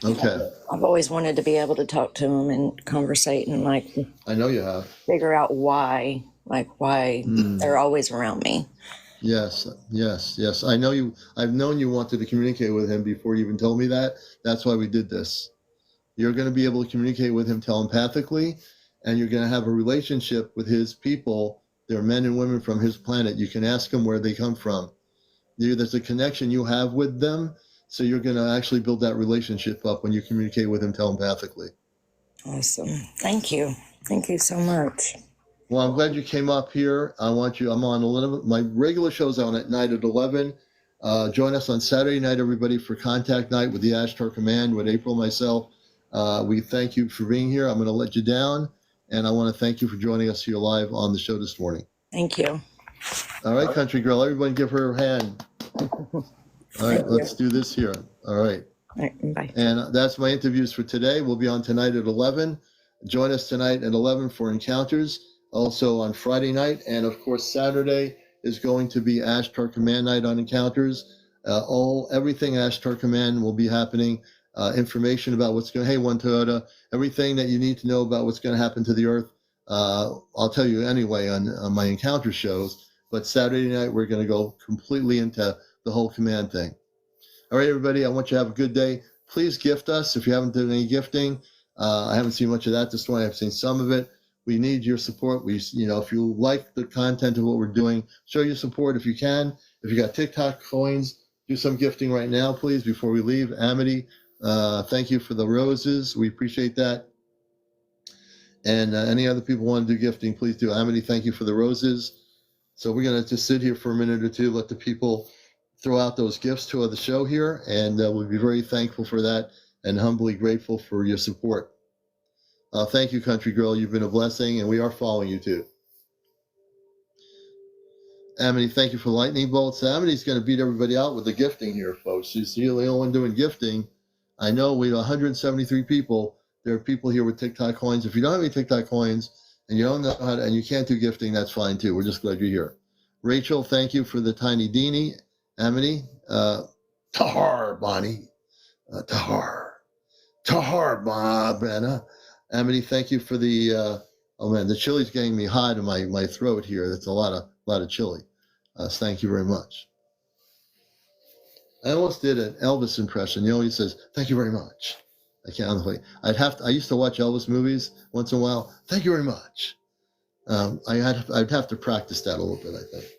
Okay. I've always wanted to be able to talk to him and conversate and I know you have. Figure out why they're always around me. Yes. I know you. I've known you wanted to communicate with him before you even told me that. That's why we did this. You're going to be able to communicate with him telepathically, and you're going to have a relationship with his people. They're men and women from his planet. You can ask them where they come from. There's a connection you have with them, so you're going to actually build that relationship up when you communicate with him telepathically. Awesome. Thank you. Thank you so much. Well, I'm glad you came up here. I'm on 11. My regular show's on at night at 11. Join us on Saturday night, everybody, for Contact Night with the Ashtar Command, with April and myself. We thank you for being here. I'm going to let you down, and I want to thank you for joining us here live on the show this morning. Thank you. All right, Country Girl, everybody give her a hand. All right, let's do this here. All right. All right, bye. And that's my interviews for today. We'll be on tonight at 11. Join us tonight at 11 for Encounters. Also on Friday night, and of course Saturday is going to be Ashtar Command Night on Encounters. Everything Ashtar Command will be happening. Information about what's going. Hey, One Toyota. Everything that you need to know about what's going to happen to the Earth. I'll tell you anyway on my Encounter shows. But Saturday night we're going to go completely into the whole command thing. All right, everybody. I want you to have a good day. Please gift us if you haven't done any gifting. I haven't seen much of that this morning. I've seen some of it. We need your support. If you like the content of what we're doing, show your support if you can. If you got TikTok coins, do some gifting right now, please, before we leave. Amity, thank you for the roses. We appreciate that. And any other people want to do gifting, please do. Amity, thank you for the roses. So we're going to just sit here for a minute or two, let the people throw out those gifts to the show here, and we'll be very thankful for that and humbly grateful for your support. Thank you, Country Girl. You've been a blessing, and we are following you, too. Amity, thank you for lightning bolts. Amity's going to beat everybody out with the gifting here, folks. She's the only one doing gifting. I know we have 173 people. There are people here with TikTok coins. If you don't have any TikTok coins and you don't know how to, and you can't do gifting, that's fine, too. We're just glad you're here. Rachel, thank you for the tiny Deanie. Amity, Tahar, Bonnie. Tahar, Benna. Amity, thank you for the, the chili's getting me hot in my throat here. That's a lot of chili. Thank you very much. I almost did an Elvis impression. He says, thank you very much. I can't, I used to watch Elvis movies once in a while. Thank you very much. I'd have to practice that a little bit, I think.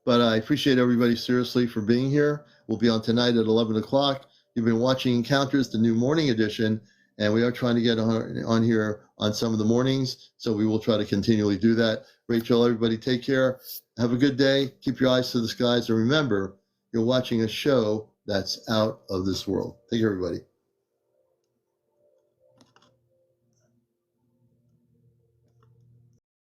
But I appreciate everybody seriously for being here. We'll be on tonight at 11 o'clock. You've been watching Encounters, the new morning edition. And we are trying to get on here on some of the mornings, so we will try to continually do that. Rachel, everybody take care. Have a good day. Keep your eyes to the skies. And remember, you're watching a show that's out of this world. Take care, everybody.